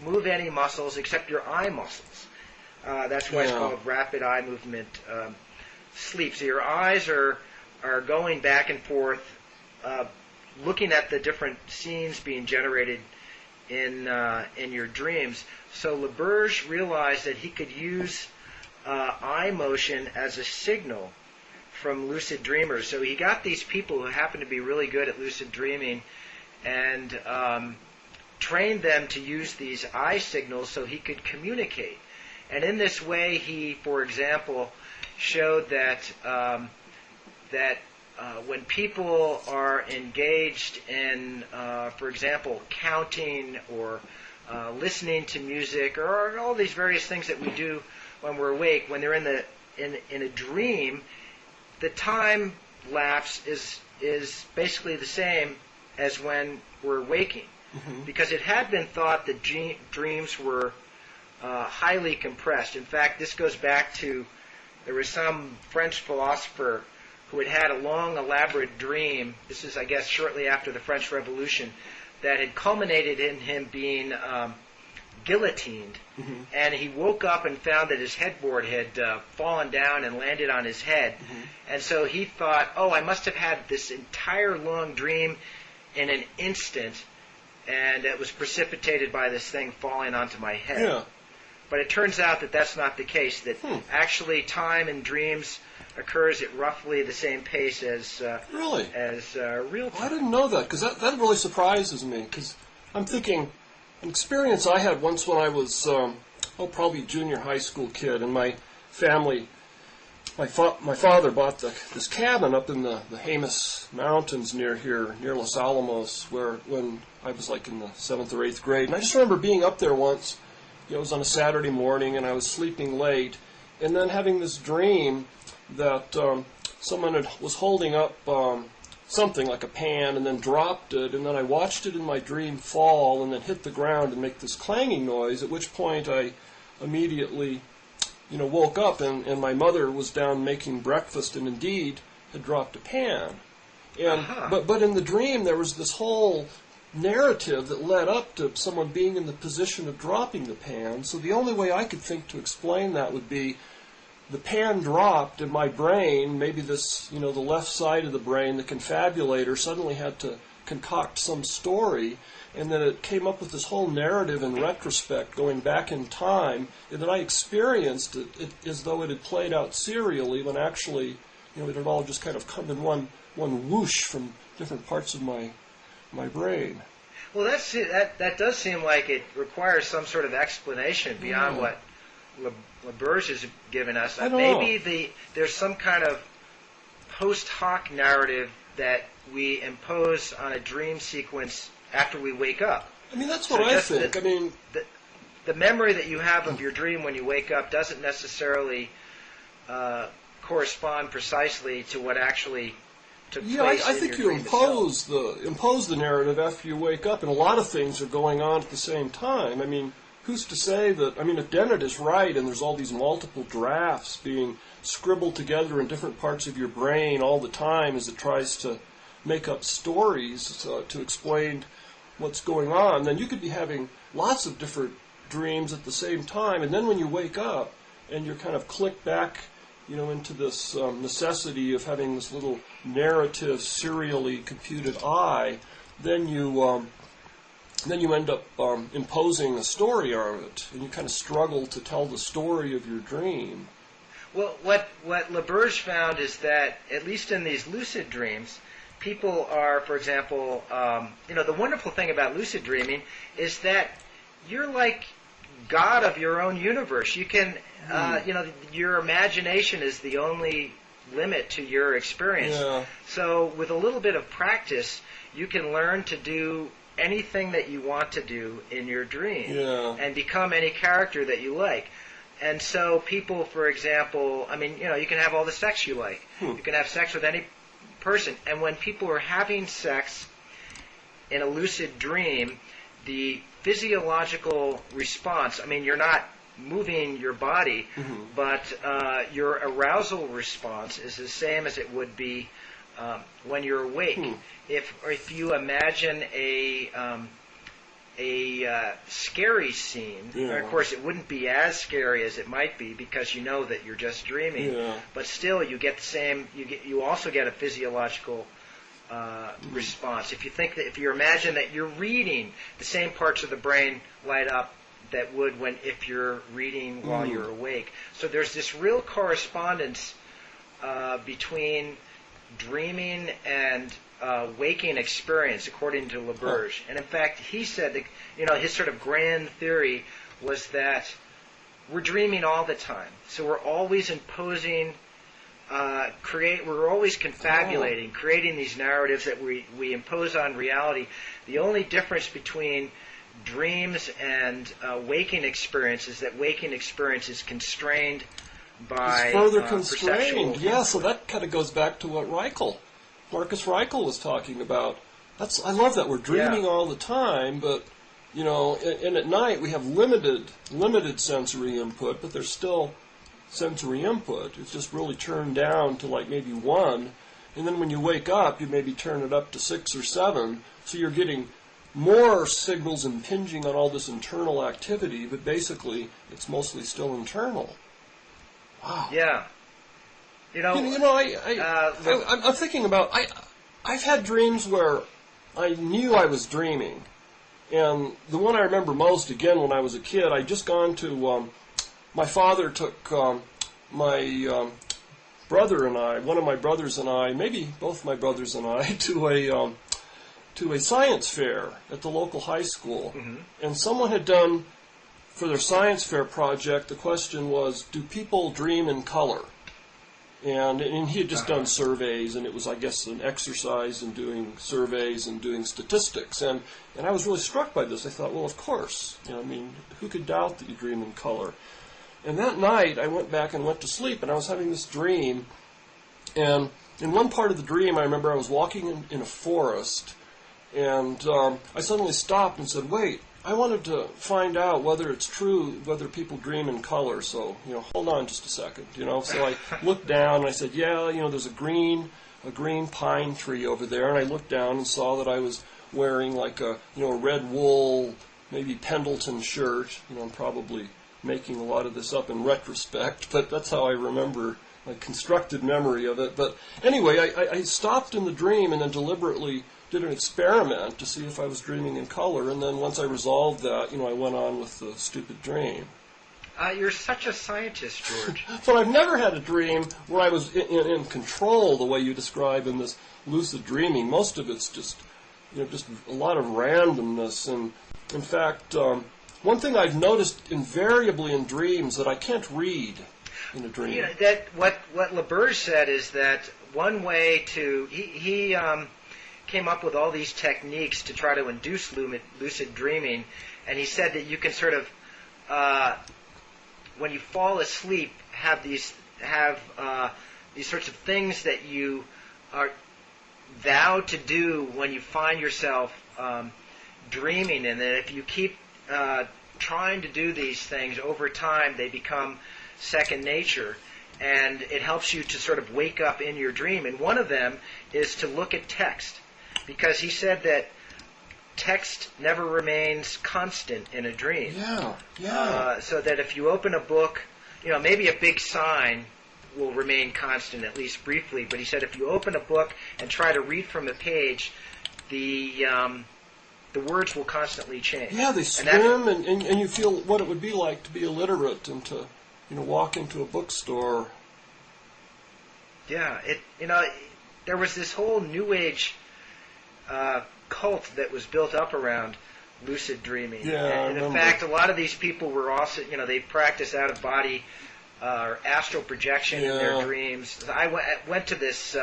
move any muscles except your eye muscles. That's why it's called rapid eye movement sleep. So your eyes are going back and forth, looking at the different scenes being generated in your dreams. So LaBerge realized that he could use eye motion as a signal from lucid dreamers. So he got these people who happen to be really good at lucid dreaming and trained them to use these eye signals so he could communicate. And in this way, he, for example, showed that when people are engaged in, for example, counting or listening to music or all these various things that we do when we're awake, when they're in a dream, the time lapse is basically the same as when we're waking, because it had been thought that dreams were highly compressed. In fact, this goes back to, there was some French philosopher who had a long, elaborate dream. This is, I guess, shortly after the French Revolution, that had culminated in him being guillotined. And he woke up and found that his headboard had fallen down and landed on his head. And so he thought, oh, I must have had this entire long dream in an instant, and it was precipitated by this thing falling onto my head. Yeah. But it turns out that that's not the case, that actually time in dreams occurs at roughly the same pace as really? As real time. I didn't know that, because that really surprises me, because I'm thinking, an experience I had once when I was, probably a junior high school kid, and my family, my father bought this cabin up in the Jemez Mountains near here, near Los Alamos, when I was like in the 7th or 8th grade. And I just remember being up there once. It was on a Saturday morning, and I was sleeping late, and then having this dream that someone was holding up something like a pan and then dropped it, and then I watched it in my dream fall and then hit the ground and make this clanging noise, at which point I immediately woke up, and my mother was down making breakfast and indeed had dropped a pan. And but in the dream there was this whole narrative that led up to someone being in the position of dropping the pan. So the only way I could think to explain that would be the pan dropped and my brain, maybe this, the left side of the brain, the confabulator, suddenly had to concoct some story, and then it came up with this whole narrative in retrospect, going back in time, and then I experienced it as though it had played out serially, when actually, it had all just kind of come in one whoosh from different parts of my brain. Well, that does seem like it requires some sort of explanation beyond what LaBerge has given us. Maybe there's some kind of post hoc narrative that we impose on a dream sequence after we wake up. That's what I think. The memory that you have of your dream when you wake up doesn't necessarily correspond precisely to what actually took place. I think you impose the narrative after you wake up, and a lot of things are going on at the same time. Who's to say that, if Dennett is right and there's all these multiple drafts being scribbled together in different parts of your brain all the time as it tries to make up stories to explain what's going on, then you could be having lots of different dreams at the same time, and then when you wake up and you're kind of clicked back, into this necessity of having this little narrative, serially computed I, then you end up imposing a story on it, and you kind of struggle to tell the story of your dream. Well, what LaBerge found is that, at least in these lucid dreams, people are, for example, the wonderful thing about lucid dreaming is that you're like God of your own universe. You can, your imagination is the only limit to your experience. Yeah. So with a little bit of practice, you can learn to do anything that you want to do in your dream and become any character that you like. And so people, for example, you can have all the sex you like. You can have sex with any person. And when people are having sex in a lucid dream, the physiological response, you're not moving your body, but your arousal response is the same as it would be when you're awake. If you imagine a scary scene, of course it wouldn't be as scary as it might be because you know that you're just dreaming. But still, you get the same. You also get a physiological response. If you imagine that you're reading, the same parts of the brain light up that would if you're reading while you're awake. So there's this real correspondence between dreaming and waking experience, according to LaBerge. And in fact, he said that his sort of grand theory was that we're dreaming all the time. So we're always imposing. We're always confabulating, creating these narratives that we impose on reality. The only difference between dreams and waking experience is that waking experience is constrained by it's further constrained. Yeah, so that kind of goes back to what Marcus Reichel was talking about. I love that we're dreaming all the time, but and at night we have limited sensory input, but there's still sensory input. It's just really turned down to like maybe 1, and then when you wake up, you maybe turn it up to 6 or 7. So you're getting more signals impinging on all this internal activity, but basically it's mostly still internal. Wow. Yeah. I'm thinking about I've had dreams where I knew I was dreaming, and the one I remember most, again, when I was a kid, I'd just gone to. My father took my brother and I, one of my brothers and I, maybe both my brothers and I, to a science fair at the local high school. And someone had done, for their science fair project, the question was, do people dream in color? And he had just done surveys, and it was, I guess, an exercise in doing surveys and doing statistics. And I was really struck by this. I thought, well, of course. Who could doubt that you dream in color? And that night, I went back and went to sleep, and I was having this dream. And in one part of the dream, I remember I was walking in a forest, and I suddenly stopped and said, wait, I wanted to find out whether it's true, whether people dream in color. So, hold on just a second, So I looked down, and I said, yeah, there's a green pine tree over there. And I looked down and saw that I was wearing like a red wool, maybe Pendleton shirt. I'm probably making a lot of this up in retrospect, but that's how I remember my constructed memory of it. But anyway, I stopped in the dream and then deliberately did an experiment to see if I was dreaming in color, and then once I resolved that, I went on with the stupid dream. You're such a scientist, George. But I've never had a dream where I was in control the way you describe in this lucid dreaming. Most of it's just a lot of randomness, and in fact, one thing I've noticed invariably in dreams that I can't read in a dream. What LaBerge said is that one way he came up with all these techniques to try to induce lucid dreaming, and he said that you can sort of, when you fall asleep, have these sorts of things that you are vowed to do when you find yourself dreaming, and that if you keep trying to do these things over time, they become second nature, and it helps you to sort of wake up in your dream. And one of them is to look at text, because he said that text never remains constant in a dream. So that if you open a book, maybe a big sign will remain constant, at least briefly, but he said if you open a book and try to read from a page, the words will constantly change. Yeah, they swim, and you feel what it would be like to be illiterate and to, walk into a bookstore. Yeah, there was this whole New Age cult that was built up around lucid dreaming. Yeah, and in fact, a lot of these people were also, they practice out of body or astral projection in their dreams. I went to this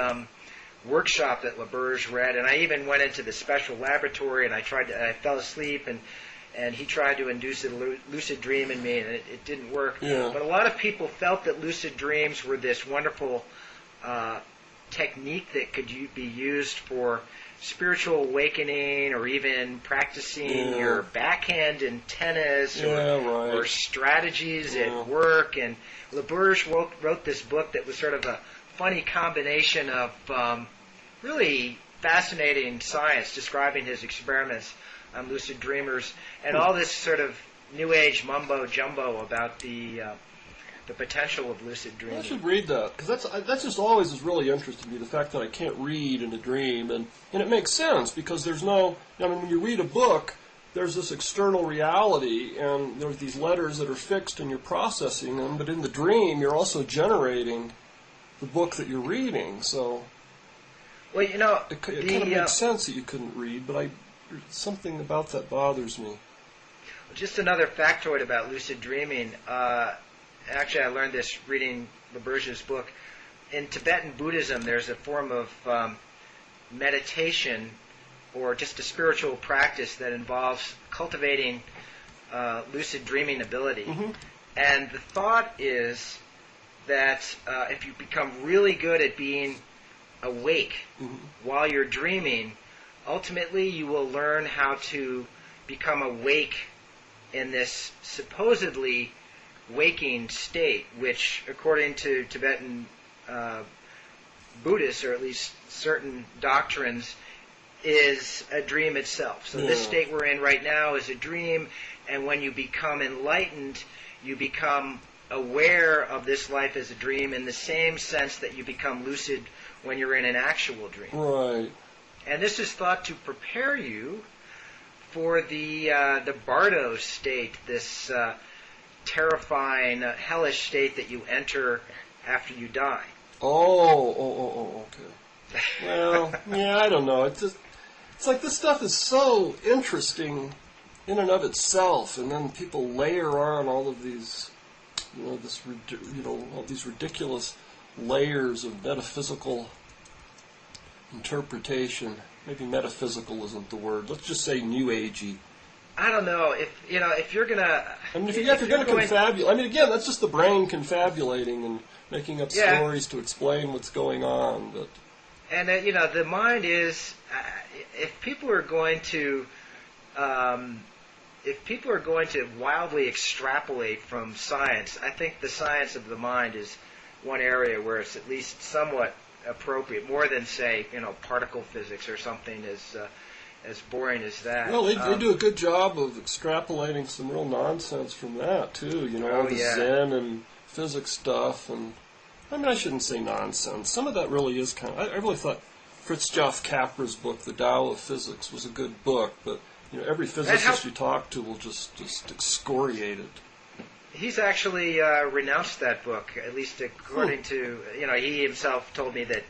workshop that LaBerge read, and I even went into the special laboratory, and I fell asleep, and he tried to induce a lucid dream in me, and it didn't work. Yeah. But a lot of people felt that lucid dreams were this wonderful technique that could be used for spiritual awakening, or even practicing your backhand in tennis, or strategies at work. And LaBerge wrote this book that was sort of a funny combination of really fascinating science describing his experiments on lucid dreamers, and all this sort of New Age mumbo jumbo about the potential of lucid dreaming. I should read that, because that's just always has really interested me, the fact that I can't read in a dream, and it makes sense, because there's no, I mean, when you read a book, there's this external reality, and there's these letters that are fixed, and you're processing them, but in the dream, you're also generating the book that you're reading, so... Well, you know... It kind of makes sense that you couldn't read, but something about that bothers me. Just another factoid about lucid dreaming. Actually, I learned this reading LaBerge's book. In Tibetan Buddhism, there's a form of meditation, or just a spiritual practice that involves cultivating lucid dreaming ability. Mm-hmm. And the thought is that if you become really good at being awake while you're dreaming, ultimately you will learn how to become awake in this supposedly waking state, which, according to Tibetan Buddhists, or at least certain doctrines, is a dream itself. So this state we're in right now is a dream, and when you become enlightened, you become aware of this life as a dream in the same sense that you become lucid when you're in an actual dream. Right. And this is thought to prepare you for the bardo state, this terrifying, hellish state that you enter after you die. Okay. Well, yeah, I don't know. It's like this stuff is so interesting in and of itself, and then people layer on all of these, all these ridiculous layers of metaphysical interpretation. Maybe metaphysical isn't the word. Let's just say New Agey. I don't know if you're gonna. I mean, if you're going to confabulate. I mean, again, that's just the brain confabulating and making up stories to explain what's going on. But the mind is, if people are going to wildly extrapolate from science, I think the science of the mind is one area where it's at least somewhat appropriate, more than, say, particle physics or something as boring as that. Well, they do a good job of extrapolating some real nonsense from that too. All the Zen and physics stuff, and I mean, I shouldn't say nonsense. Some of that really is kind of. I really thought Fritjof Capra's book, The Tao of Physics, was a good book, but every physicist you talk to will just excoriate it. He's actually renounced that book, at least according to, he himself told me that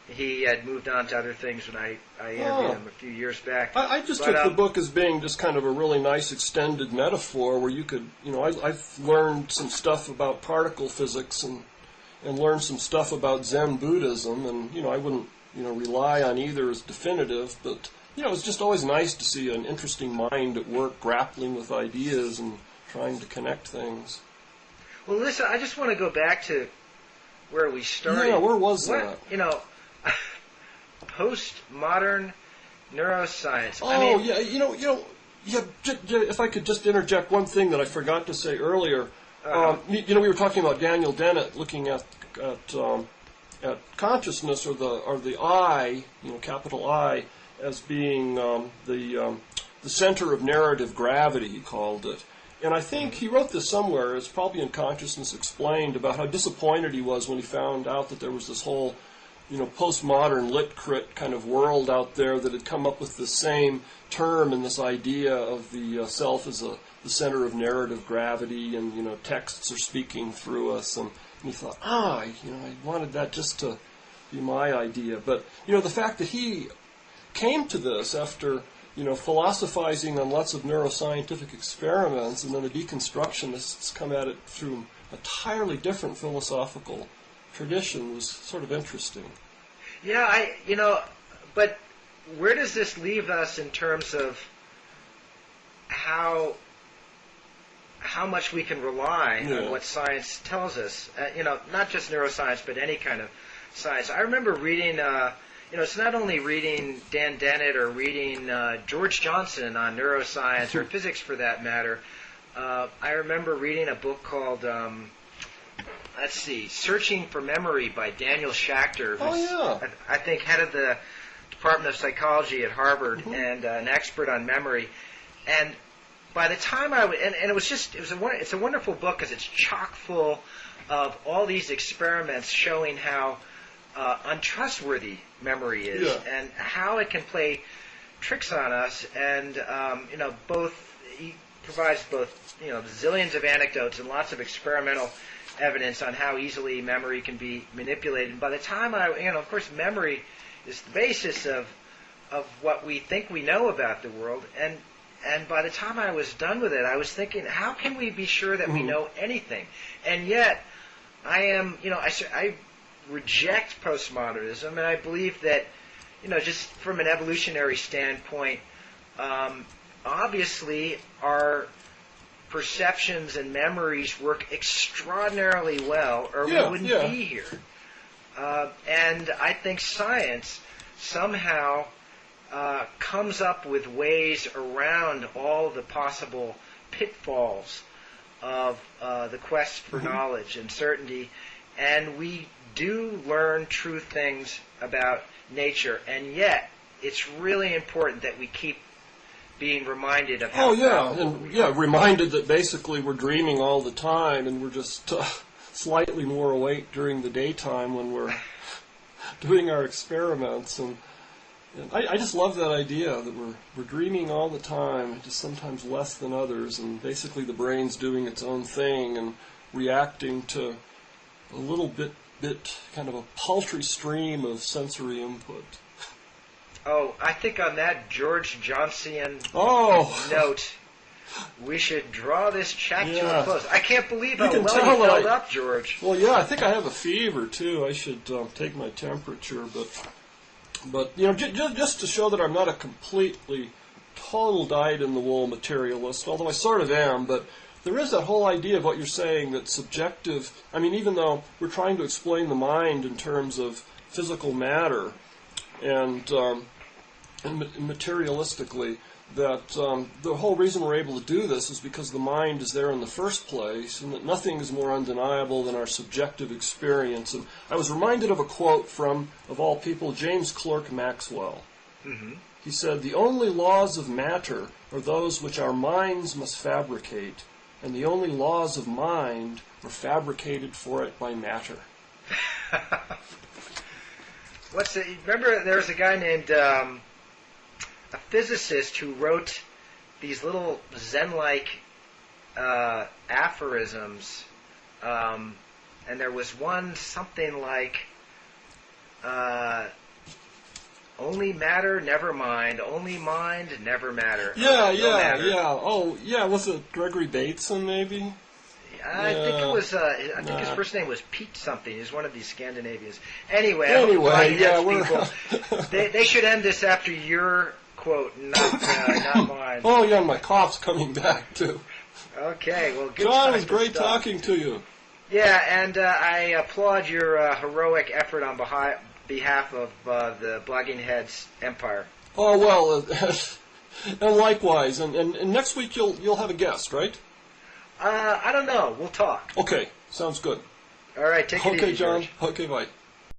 he had moved on to other things when I interviewed him a few years back. I just took the book as being just kind of a really nice extended metaphor where you could, I've learned some stuff about particle physics and learned some stuff about Zen Buddhism, and, I wouldn't, rely on either as definitive, but, it's just always nice to see an interesting mind at work grappling with ideas and trying to connect things. Well, listen, I just want to go back to where we started. Yeah, where was that? Postmodern neuroscience. If I could just interject one thing that I forgot to say earlier. We were talking about Daniel Dennett looking at consciousness or the I, capital I, as being the center of narrative gravity, he called it. And I think he wrote this somewhere, it's probably in Consciousness Explained, about how disappointed he was when he found out that there was this whole, postmodern lit-crit kind of world out there that had come up with the same term and this idea of the self as the center of narrative gravity, and, texts are speaking through us. And he thought, I wanted that just to be my idea. But, the fact that he came to this after philosophizing on lots of neuroscientific experiments, and then the deconstructionists come at it through an entirely different philosophical tradition was sort of interesting. Yeah, but where does this leave us in terms of how much we can rely on what science tells us? Not just neuroscience, but any kind of science. I remember reading, it's not only reading Dan Dennett or reading George Johnson on neuroscience or physics for that matter. I remember reading a book called, Searching for Memory by Daniel Schachter, who's, I think, head of the Department of Psychology at Harvard and an expert on memory. And by the time it's a wonderful book because it's chock full of all these experiments showing how untrustworthy memory is and how it can play tricks on us. And he provides both zillions of anecdotes and lots of experimental evidence on how easily memory can be manipulated. And by the time of course, memory is the basis of what we think we know about the world. And by the time I was done with it, I was thinking, how can we be sure that we know anything? And yet, I reject postmodernism, and I believe that, just from an evolutionary standpoint, obviously our perceptions and memories work extraordinarily well, or we wouldn't be here. And I think science somehow comes up with ways around all the possible pitfalls of the quest for knowledge and certainty, and we do learn true things about nature, and yet it's really important that we keep being reminded of how reminded that basically we're dreaming all the time, and we're just slightly more awake during the daytime when we're doing our experiments. And I just love that idea that we're dreaming all the time, just sometimes less than others, and basically the brain's doing its own thing and reacting to a little bit kind of a paltry stream of sensory input. Oh, I think on that George Johnson note, we should draw this chat to a close. I can't believe how well you held up, George. Well, yeah, I think I have a fever, too. I should take my temperature, but just to show that I'm not a completely total dyed-in-the-wool materialist, although I sort of am, but there is that whole idea of what you're saying, that subjective, even though we're trying to explain the mind in terms of physical matter and materialistically, that the whole reason we're able to do this is because the mind is there in the first place, and that nothing is more undeniable than our subjective experience. And I was reminded of a quote from, of all people, James Clerk Maxwell. Mm-hmm. He said, "The only laws of matter are those which our minds must fabricate, and the only laws of mind are fabricated for it by matter." Remember there was a guy named, a physicist who wrote these little Zen-like aphorisms, and there was one something like, only matter, never mind. Only mind, never matter. Oh, yeah. Was it Gregory Bateson, maybe? I think it was. I think his first name was Pete something. He's one of these Scandinavians. Anyway, they should end this after your quote, not mine. Oh yeah, my cough's coming back too. Okay, well, good. John, it was great talking to you. Yeah, and I applaud your heroic effort on behalf of the Blogging Heads empire. Oh well, and likewise. And next week you'll have a guest, right? I don't know. We'll talk. Okay, sounds good. All right, take it easy, Okay, John. George. Okay, bye.